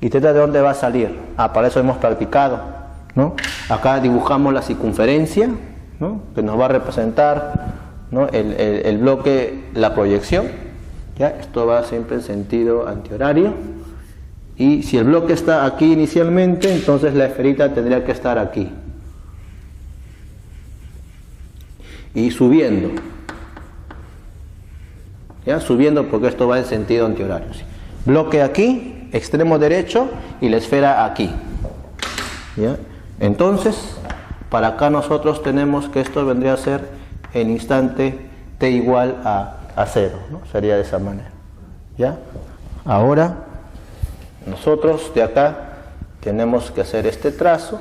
¿Y teta de dónde va a salir? Para eso hemos practicado, ¿no? Acá dibujamos la circunferencia, ¿no? Que nos va a representar, ¿no? el bloque, la proyección, ¿ya? Esto va siempre en sentido antihorario, y si el bloque está aquí inicialmente, entonces la esferita tendría que estar aquí y subiendo, ¿ya? Subiendo porque esto va en sentido antihorario, ¿sí? Bloque aquí, extremo derecho, y la esfera aquí, ¿ya? Entonces para acá nosotros tenemos que esto vendría a ser el instante t igual a 0, ¿no? Sería de esa manera, ¿ya? Ahora nosotros de acá tenemos que hacer este trazo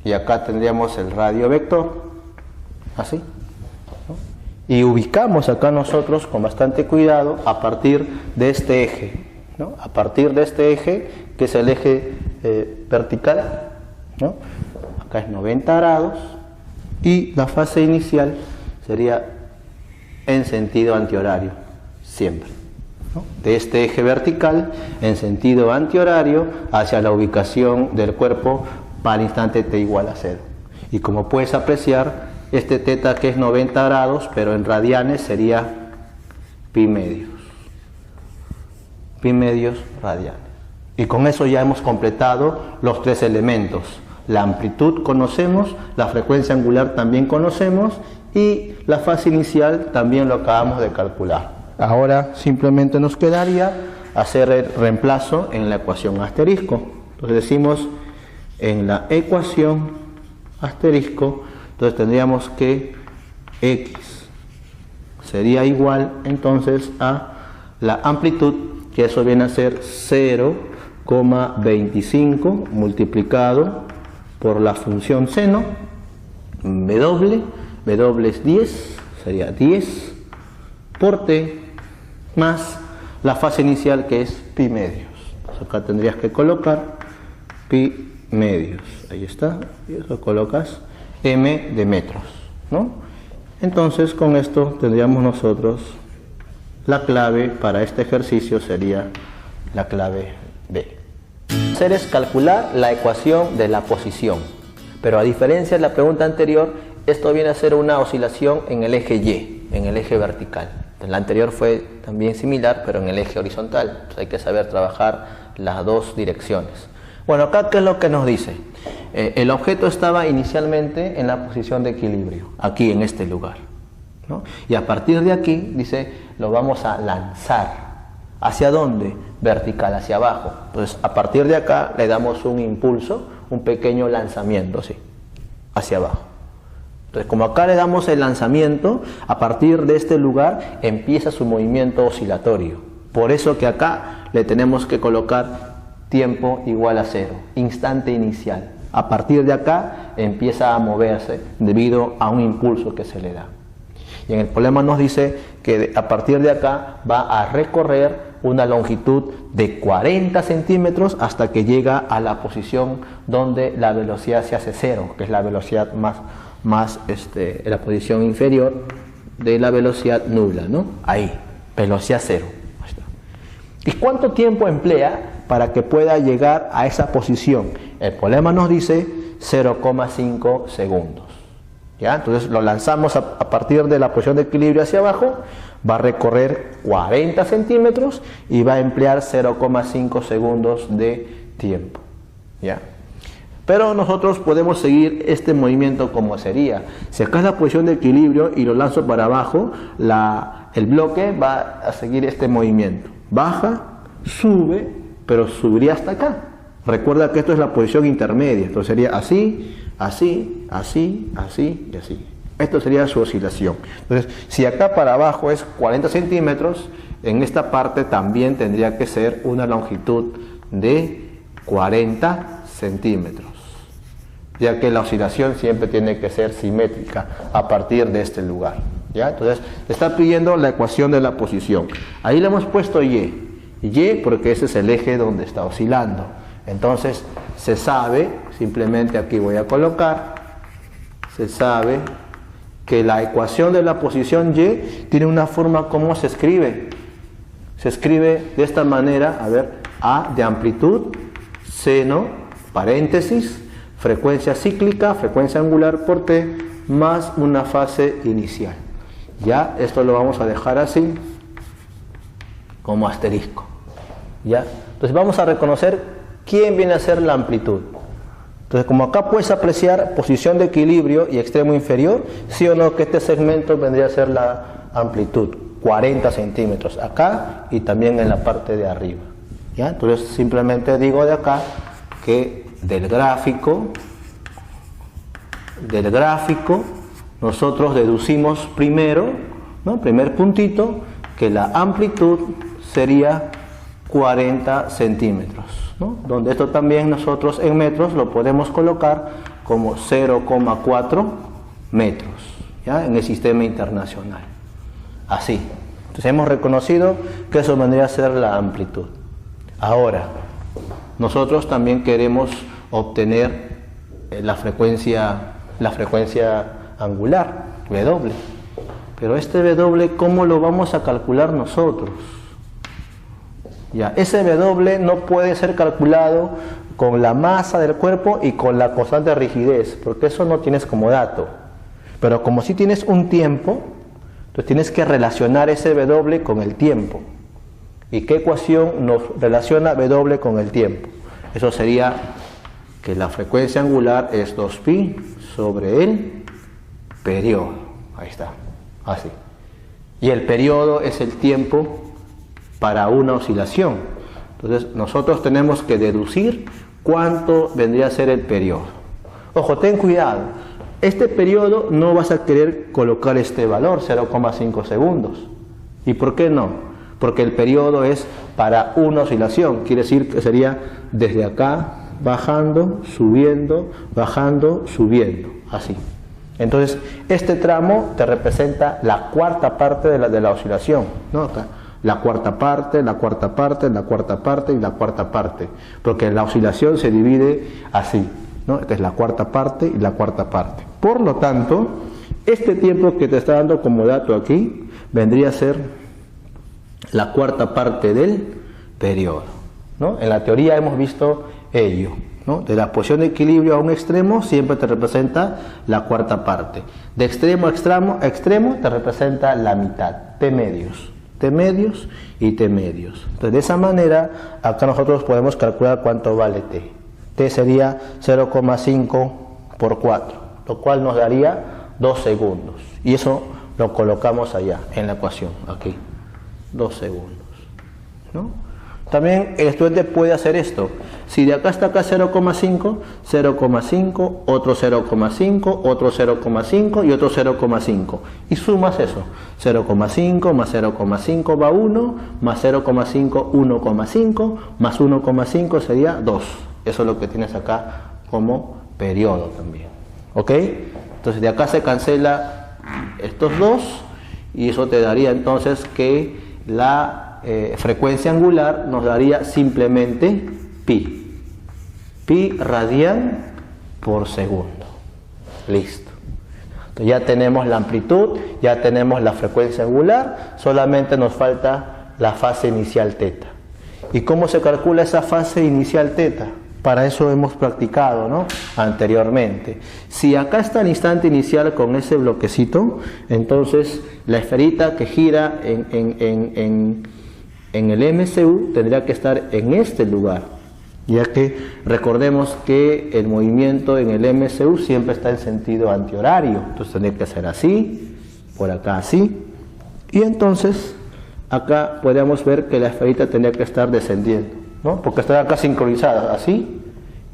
y acá tendríamos el radio vector, así, ¿no? Y ubicamos acá nosotros con bastante cuidado a partir de este eje, ¿no? A partir de este eje que es el eje vertical, ¿no? Acá es 90 grados y la fase inicial sería en sentido antihorario, siempre. ¿no?, de este eje vertical en sentido antihorario hacia la ubicación del cuerpo para el instante t igual a 0. Y como puedes apreciar, este teta que es 90 grados, pero en radianes sería pi medios radianes. Y con eso ya hemos completado los tres elementos. La amplitud conocemos, la frecuencia angular también conocemos y la fase inicial también lo acabamos de calcular. Ahora simplemente nos quedaría hacer el reemplazo en la ecuación asterisco. Entonces decimos en la ecuación asterisco, entonces tendríamos que x sería igual entonces a la amplitud, que eso viene a ser 0,25 multiplicado por la función seno, w es 10, sería 10 por t, más la fase inicial que es pi medios. Entonces acá tendrías que colocar pi medios, ahí está, y eso colocas m de metros, ¿no? Entonces con esto tendríamos nosotros la clave para este ejercicio, sería la clave B. Hacer es calcular la ecuación de la posición, pero a diferencia de la pregunta anterior, esto viene a ser una oscilación en el eje Y, en el eje vertical. La anterior fue también similar, pero en el eje horizontal. Entonces hay que saber trabajar las dos direcciones. Bueno, acá ¿qué es lo que nos dice? El objeto estaba inicialmente en la posición de equilibrio, aquí en este lugar, ¿no? Y a partir de aquí, dice, lo vamos a lanzar. ¿Hacia dónde? Vertical, hacia abajo. Entonces a partir de acá le damos un impulso, un pequeño lanzamiento, ¿sí?, hacia abajo. Entonces como acá le damos el lanzamiento, a partir de este lugar empieza su movimiento oscilatorio. Por eso que acá le tenemos que colocar tiempo igual a 0, instante inicial. A partir de acá empieza a moverse debido a un impulso que se le da. Y en el problema nos dice que a partir de acá va a recorrer una longitud de 40 centímetros hasta que llega a la posición donde la velocidad se hace 0, que es la velocidad la posición inferior de la velocidad nula, ¿no? Ahí, velocidad 0. Ahí está. ¿Y cuánto tiempo emplea para que pueda llegar a esa posición? El problema nos dice 0,5 segundos. ¿Ya? Entonces lo lanzamos a partir de la posición de equilibrio hacia abajo, va a recorrer 40 centímetros y va a emplear 0,5 segundos de tiempo. ¿Ya? Pero nosotros podemos seguir este movimiento como sería. Si acá es la posición de equilibrio y lo lanzo para abajo, el bloque va a seguir este movimiento. Baja, sube, pero subiría hasta acá. Recuerda que esto es la posición intermedia, entonces sería así, así, así, así y así. Esto sería su oscilación. Entonces, si acá para abajo es 40 centímetros, en esta parte también tendría que ser una longitud de 40 centímetros, ya que la oscilación siempre tiene que ser simétrica a partir de este lugar. ¿Ya? Entonces, está pidiendo la ecuación de la posición. Ahí le hemos puesto Y porque ese es el eje donde está oscilando. Entonces se sabe, simplemente aquí voy a colocar, se sabe que la ecuación de la posición Y tiene una forma. ¿Cómo se escribe? Se escribe de esta manera, a ver, A de amplitud, seno, paréntesis, frecuencia cíclica, frecuencia angular por T, más una fase inicial. Ya, esto lo vamos a dejar así, como asterisco. ¿Ya? Entonces vamos a reconocer quién viene a ser la amplitud. Entonces, como acá puedes apreciar posición de equilibrio y extremo inferior, sí o no que este segmento vendría a ser la amplitud, 40 centímetros acá y también en la parte de arriba. ¿Ya? Entonces simplemente digo de acá que del gráfico nosotros deducimos primero, ¿no?, primer puntito, que la amplitud sería 40 centímetros, ¿no? Donde esto también nosotros en metros lo podemos colocar como 0,4 metros, ¿ya?, en el sistema internacional. Así. Entonces hemos reconocido que eso vendría a ser la amplitud. Ahora, nosotros también queremos obtener la frecuencia angular, W. Pero este W, ¿cómo lo vamos a calcular nosotros? Ya, ese W no puede ser calculado con la masa del cuerpo y con la constante de rigidez, porque eso no tienes como dato. Pero como si tienes un tiempo, entonces tienes que relacionar ese W con el tiempo. ¿Y qué ecuación nos relaciona W con el tiempo? Eso sería que la frecuencia angular es 2pi sobre el periodo. Ahí está, así. Y el periodo es el tiempo para una oscilación. Entonces nosotros tenemos que deducir cuánto vendría a ser el periodo. Ojo, ten cuidado. Este periodo no vas a querer colocar este valor, 0,5 segundos. ¿Y por qué no? Porque el periodo es para una oscilación. Quiere decir que sería desde acá, bajando, subiendo, bajando, subiendo. Así. Entonces, este tramo te representa la cuarta parte de la oscilación, ¿no? Acá. La cuarta parte, la cuarta parte, la cuarta parte y la cuarta parte. Porque la oscilación se divide así, ¿no? Esta es la cuarta parte y la cuarta parte. Por lo tanto, este tiempo que te está dando como dato aquí, vendría a ser la cuarta parte del periodo, ¿no? En la teoría hemos visto ello, ¿no? De la posición de equilibrio a un extremo siempre te representa la cuarta parte. De extremo a extremo te representa la mitad, T medios y T medios. Entonces de esa manera acá nosotros podemos calcular cuánto vale T. T sería 0,5 por 4, lo cual nos daría 2 segundos. Y eso lo colocamos allá en la ecuación, aquí, 2 segundos, ¿no? También el estudiante puede hacer esto. Si de acá hasta acá 0,5, 0,5, otro 0,5, otro 0,5 y otro 0,5. Y sumas eso. 0,5 más 0,5 va 1, más 0,5, 1,5, más 1,5 sería 2. Eso es lo que tienes acá como periodo también. ¿Ok? Entonces de acá se cancela estos dos y eso te daría entonces que la frecuencia angular nos daría simplemente pi radian por segundo. Listo. Entonces ya tenemos la amplitud, ya tenemos la frecuencia angular, solamente nos falta la fase inicial teta. ¿Y cómo se calcula esa fase inicial teta? Para eso hemos practicado, ¿no? Anteriormente. Si acá está el instante inicial con ese bloquecito, entonces la esferita que gira en el MCU tendría que estar en este lugar, ya que recordemos que el movimiento en el MCU siempre está en sentido antihorario. Entonces tendría que ser así, por acá así, y entonces acá podríamos ver que la esferita tendría que estar descendiendo, ¿no? Porque están acá sincronizadas, así,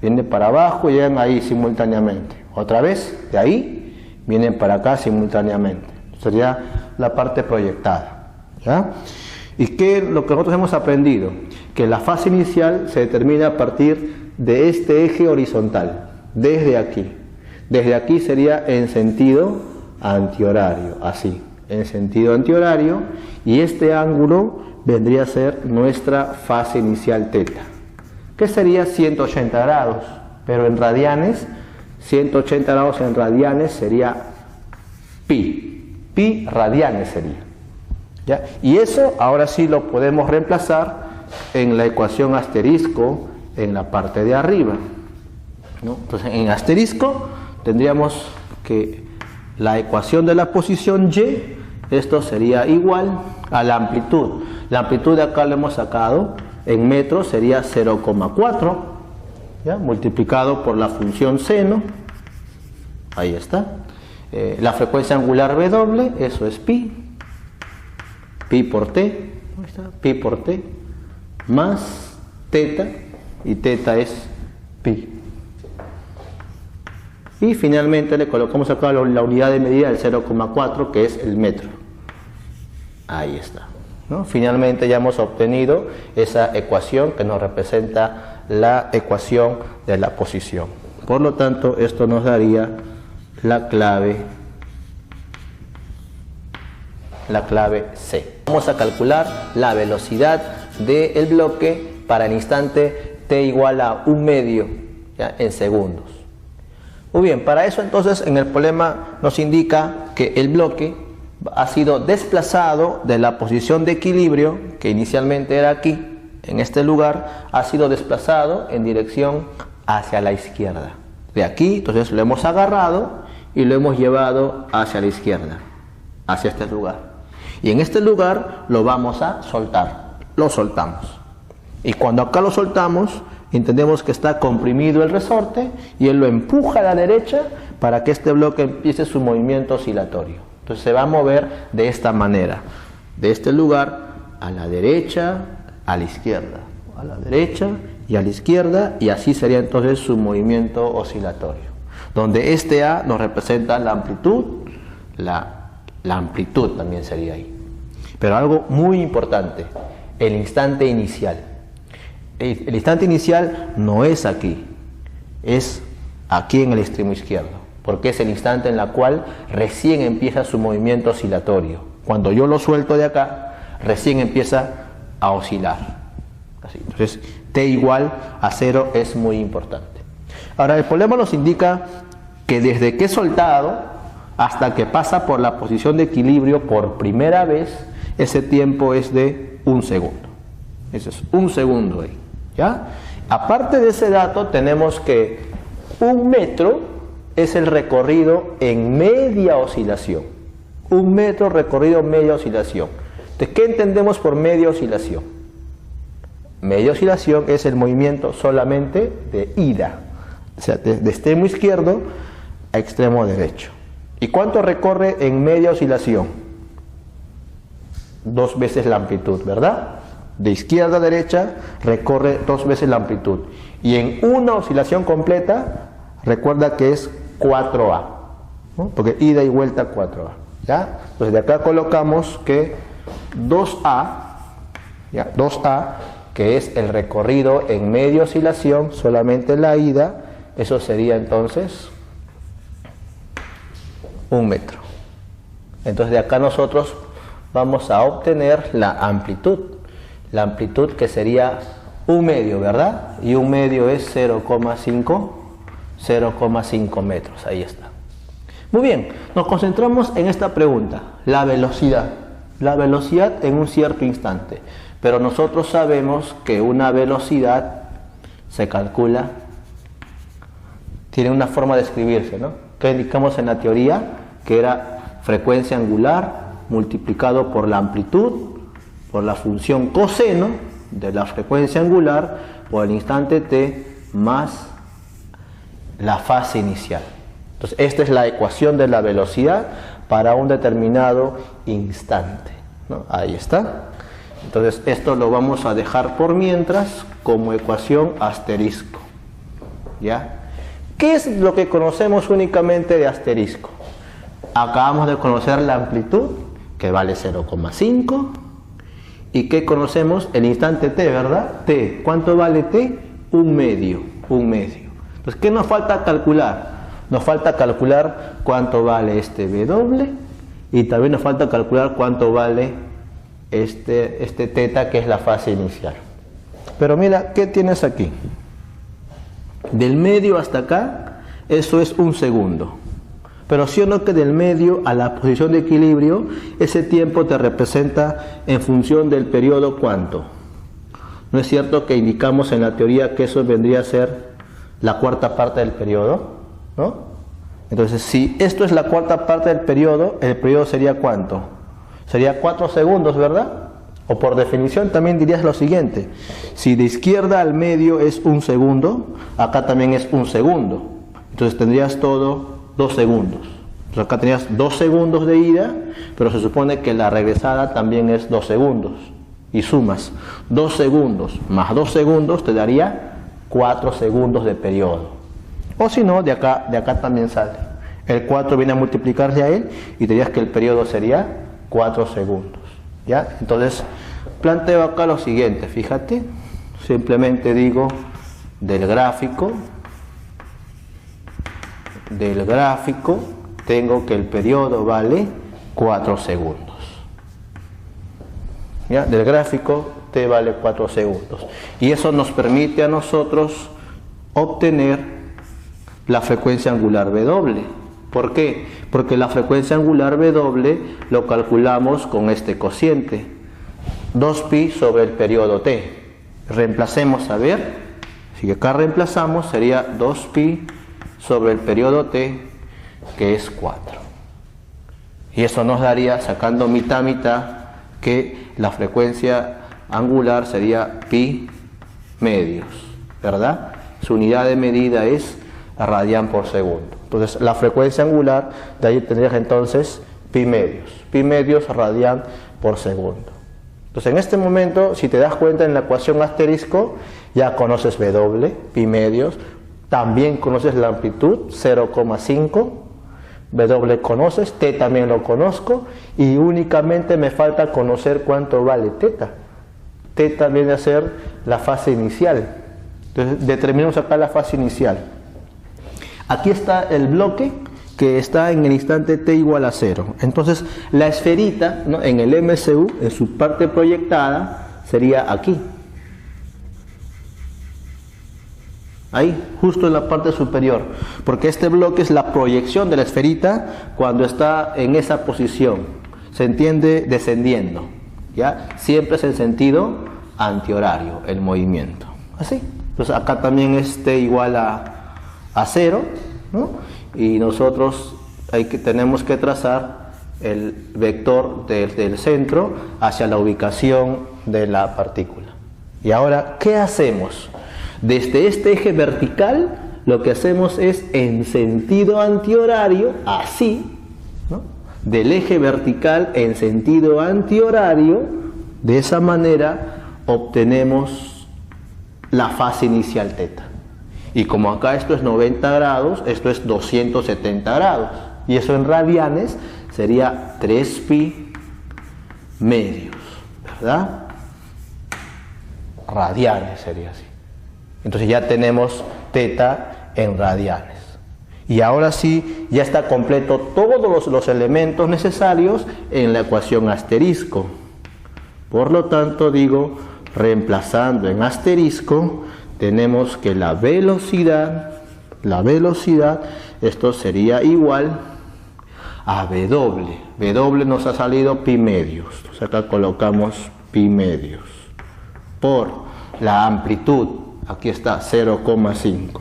viene para abajo y llegan ahí simultáneamente. Otra vez, de ahí, vienen para acá simultáneamente. Sería la parte proyectada, ¿ya? ¿Y qué es lo que nosotros hemos aprendido? Que la fase inicial se determina a partir de este eje horizontal, desde aquí. Desde aquí sería en sentido antihorario, así, en sentido antihorario, y este ángulo vendría a ser nuestra fase inicial teta, que sería 180 grados, pero en radianes, 180 grados en radianes sería pi radianes sería. ¿Ya? Y eso ahora sí lo podemos reemplazar en la ecuación asterisco en la parte de arriba, ¿no? Entonces en asterisco tendríamos que la ecuación de la posición y, esto sería igual a la amplitud. La amplitud de acá lo hemos sacado en metros, sería 0,4, ¿ya? Multiplicado por la función seno, ahí está. La frecuencia angular W, eso es pi por t, pi por t, más teta, y teta es pi. Y finalmente le colocamos acá la unidad de medida del 0,4, que es el metro. Ahí está, ¿no? Finalmente ya hemos obtenido esa ecuación que nos representa la ecuación de la posición. Por lo tanto, esto nos daría la clave C. Vamos a calcular la velocidad del bloque para el instante t igual a 1 medio, ¿ya? En segundos. Muy bien, para eso entonces en el problema nos indica que el bloque ha sido desplazado de la posición de equilibrio, que inicialmente era aquí, en este lugar ha sido desplazado en dirección hacia la izquierda. De aquí, entonces lo hemos agarrado y lo hemos llevado hacia la izquierda, hacia este lugar. Y en este lugar lo vamos a soltar, lo soltamos. Y cuando acá lo soltamos, entendemos que está comprimido el resorte y él lo empuja a la derecha para que este bloque empiece su movimiento oscilatorio. Entonces se va a mover de esta manera, de este lugar a la derecha, a la izquierda, a la derecha y a la izquierda, y así sería entonces su movimiento oscilatorio, donde este A nos representa la amplitud, la amplitud también sería ahí. Pero algo muy importante, el instante inicial. El instante inicial no es aquí, es aquí en el extremo izquierdo, porque es el instante en el cual recién empieza su movimiento oscilatorio. Cuando yo lo suelto de acá, recién empieza a oscilar. Así. Entonces, t igual a 0 es muy importante. Ahora, el problema nos indica que desde que he soltado hasta que pasa por la posición de equilibrio por primera vez, ese tiempo es de 1 segundo. Ese es 1 segundo ahí. ¿Ya? Aparte de ese dato, tenemos que 1 metro es el recorrido en media oscilación. 1 metro recorrido en media oscilación. Entonces, ¿qué entendemos por media oscilación? Media oscilación es el movimiento solamente de ida, o sea, de extremo izquierdo a extremo derecho. ¿Y cuánto recorre en media oscilación? 2 veces la amplitud, ¿verdad? De izquierda a derecha recorre 2 veces la amplitud. Y en una oscilación completa, recuerda que es 4A, ¿no? Porque ida y vuelta 4A. ¿Ya? Entonces de acá colocamos que 2A, ¿ya? 2A, que es el recorrido en media oscilación, solamente la ida, eso sería entonces 1 metro. Entonces de acá nosotros vamos a obtener la amplitud que sería 1 medio, ¿verdad? Y 1 medio es 0,5 metros, ahí está. Muy bien, nos concentramos en esta pregunta, la velocidad en un cierto instante, pero nosotros sabemos que una velocidad se calcula, tiene una forma de escribirse, ¿no? Que indicamos en la teoría, que era frecuencia angular multiplicado por la amplitud, por la función coseno de la frecuencia angular, por el instante t más la fase inicial. Entonces, esta es la ecuación de la velocidad para un determinado instante, ¿no? Ahí está. Entonces, esto lo vamos a dejar por mientras como ecuación asterisco. ¿Ya? ¿Qué es lo que conocemos únicamente de asterisco? Acabamos de conocer la amplitud, que vale 0,5. ¿Y qué conocemos? El instante t, ¿verdad? T. ¿Cuánto vale t? 1 medio. 1 medio. Entonces, ¿qué nos falta calcular? Nos falta calcular cuánto vale este W y también nos falta calcular cuánto vale este teta, que es la fase inicial. Pero mira, ¿qué tienes aquí? Del medio hasta acá, eso es 1 segundo. Pero sí o no que del medio a la posición de equilibrio, ese tiempo te representa en función del periodo ¿cuánto? ¿No es cierto que indicamos en la teoría que eso vendría a ser la cuarta parte del periodo? ¿No? Entonces, si esto es la cuarta parte del periodo, el periodo sería ¿cuánto? Sería 4 segundos, ¿verdad? O por definición también dirías lo siguiente: si de izquierda al medio es 1 segundo, acá también es 1 segundo. Entonces tendrías todo 2 segundos. Entonces acá tenías 2 segundos de ida, pero se supone que la regresada también es 2 segundos. Y sumas 2 segundos más 2 segundos te daría 4 segundos de periodo. O si no, de acá también sale. El 4 viene a multiplicarse a él y te dirías que el periodo sería 4 segundos. ¿Ya? Entonces, planteo acá lo siguiente, fíjate. Simplemente digo del gráfico tengo que el periodo vale 4 segundos. ¿Ya? Del gráfico t vale 4 segundos. Y eso nos permite a nosotros obtener la frecuencia angular W. ¿Por qué? Porque la frecuencia angular W lo calculamos con este cociente, 2pi sobre el periodo t. Reemplacemos, a ver, si acá reemplazamos sería 2pi sobre el periodo t, que es 4. Y eso nos daría, sacando mitad a mitad, que la frecuencia angular sería pi medios, ¿verdad? Su unidad de medida es radian por segundo. Entonces la frecuencia angular, de ahí tendrías entonces pi medios radian por segundo. Entonces en este momento, si te das cuenta, en la ecuación asterisco ya conoces W, pi medios, también conoces la amplitud 0,5, W conoces, T también lo conozco, y únicamente me falta conocer cuánto vale teta. Teta viene a ser la fase inicial. Entonces determinamos acá la fase inicial. Aquí está el bloque que está en el instante t igual a 0. Entonces la esferita, ¿no?, en el MCU, en su parte proyectada, sería aquí. Ahí, justo en la parte superior. Porque este bloque es la proyección de la esferita cuando está en esa posición. Se entiende descendiendo, ¿ya? Siempre es en sentido antihorario el movimiento. Así. Entonces acá también es t igual a 0, ¿no? Y nosotros tenemos que trazar el vector del centro hacia la ubicación de la partícula. Y ahora, ¿qué hacemos? Desde este eje vertical, lo que hacemos es en sentido antihorario, así, ¿no?, del eje vertical en sentido antihorario, de esa manera obtenemos la fase inicial teta. Y como acá esto es 90 grados, esto es 270 grados. Y eso en radianes sería 3pi medios, ¿verdad? Radianes sería así. Entonces ya tenemos teta en radianes. Y ahora sí, ya está completo todos los elementos necesarios en la ecuación asterisco. Por lo tanto, digo, reemplazando en asterisco, tenemos que la velocidad, esto sería igual a W. W nos ha salido pi medios. Entonces acá colocamos pi medios. Por la amplitud, aquí está 0,5.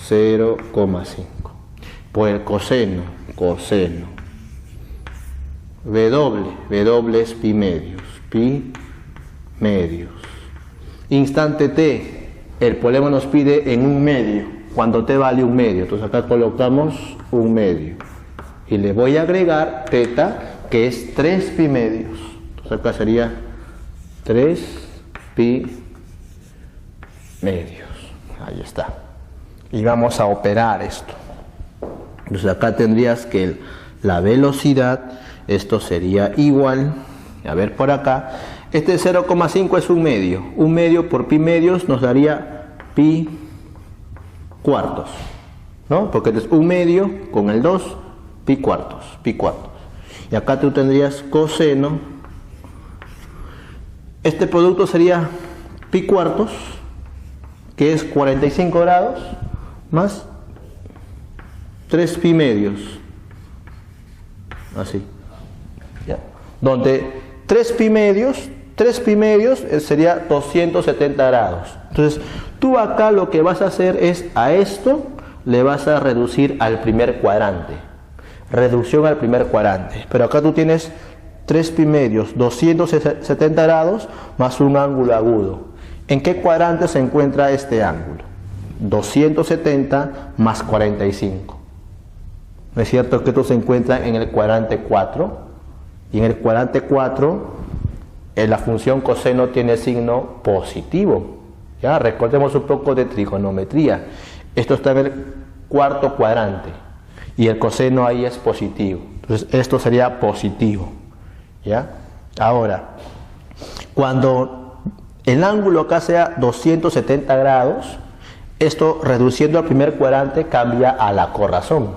0,5. Por el coseno. W es pi medios. Pi medios. Instante t. El problema nos pide en 1/2, cuando t vale 1/2. Entonces acá colocamos 1/2. Y le voy a agregar teta, que es 3pi medios. Entonces acá sería 3pi medios. Ahí está. Y vamos a operar esto. Entonces acá tendrías que la velocidad, esto sería igual, a ver por acá, este 0,5 es 1/2. 1/2 por pi medios nos daría pi cuartos, ¿no? Porque es 1/2 con el 2, pi cuartos. Y acá tú tendrías coseno. Este producto sería pi cuartos, que es 45 grados, más 3pi medios. Así. ¿Ya? Donde 3pi medios sería 270 grados. Entonces, tú acá lo que vas a hacer es, a esto le vas a reducir al primer cuadrante. Reducción al primer cuadrante. Pero acá tú tienes 3pi medios, 270 grados, más un ángulo agudo. ¿En qué cuadrante se encuentra este ángulo? 270 más 45. ¿No es cierto que esto se encuentra en el cuadrante 4? Y en el cuadrante 4, la función coseno tiene signo positivo. ¿Ya? Recordemos un poco de trigonometría. Esto está en el cuarto cuadrante. Y el coseno ahí es positivo. Entonces esto sería positivo. ¿Ya? Ahora, cuando el ángulo acá sea 270 grados, esto reduciendo al primer cuadrante cambia a la corrazón,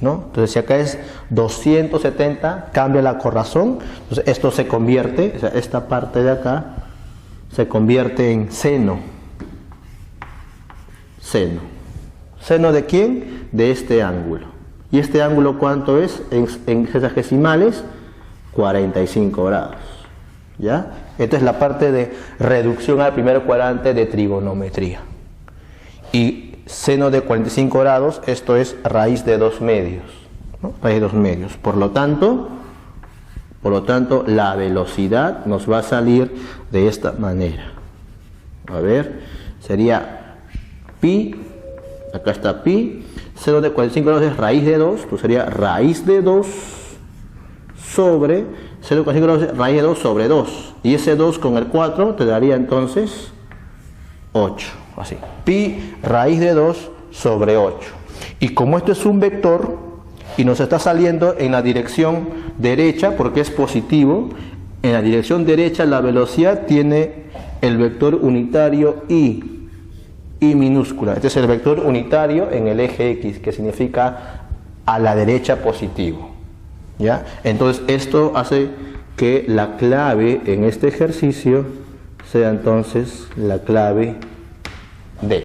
¿no? Entonces si acá es 270, cambia la corrazón. Entonces esto se convierte, o sea, esta parte de acá se convierte en seno. ¿Seno de quién? De este ángulo. ¿Y este ángulo cuánto es? En sexagesimales, 45 grados. ¿Ya? Esta es la parte de reducción al primer cuadrante de trigonometría. Y seno de 45 grados, esto es raíz de 2 medios, ¿no? Raíz de 2 medios. Por lo tanto, la velocidad nos va a salir de esta manera. A ver, sería pi, acá está pi, seno de 45 grados es raíz de 2, pues sería raíz de 2 sobre, seno de 45 grados es raíz de 2 sobre 2. Y ese 2 con el 4 te daría entonces 8, así. Pi raíz de 2 sobre 8. Y como esto es un vector y nos está saliendo en la dirección derecha porque es positivo, en la dirección derecha la velocidad tiene el vector unitario I minúscula. Este es el vector unitario en el eje X, que significa a la derecha positivo. ¿Ya? Entonces esto hace que la clave en este ejercicio sea entonces la clave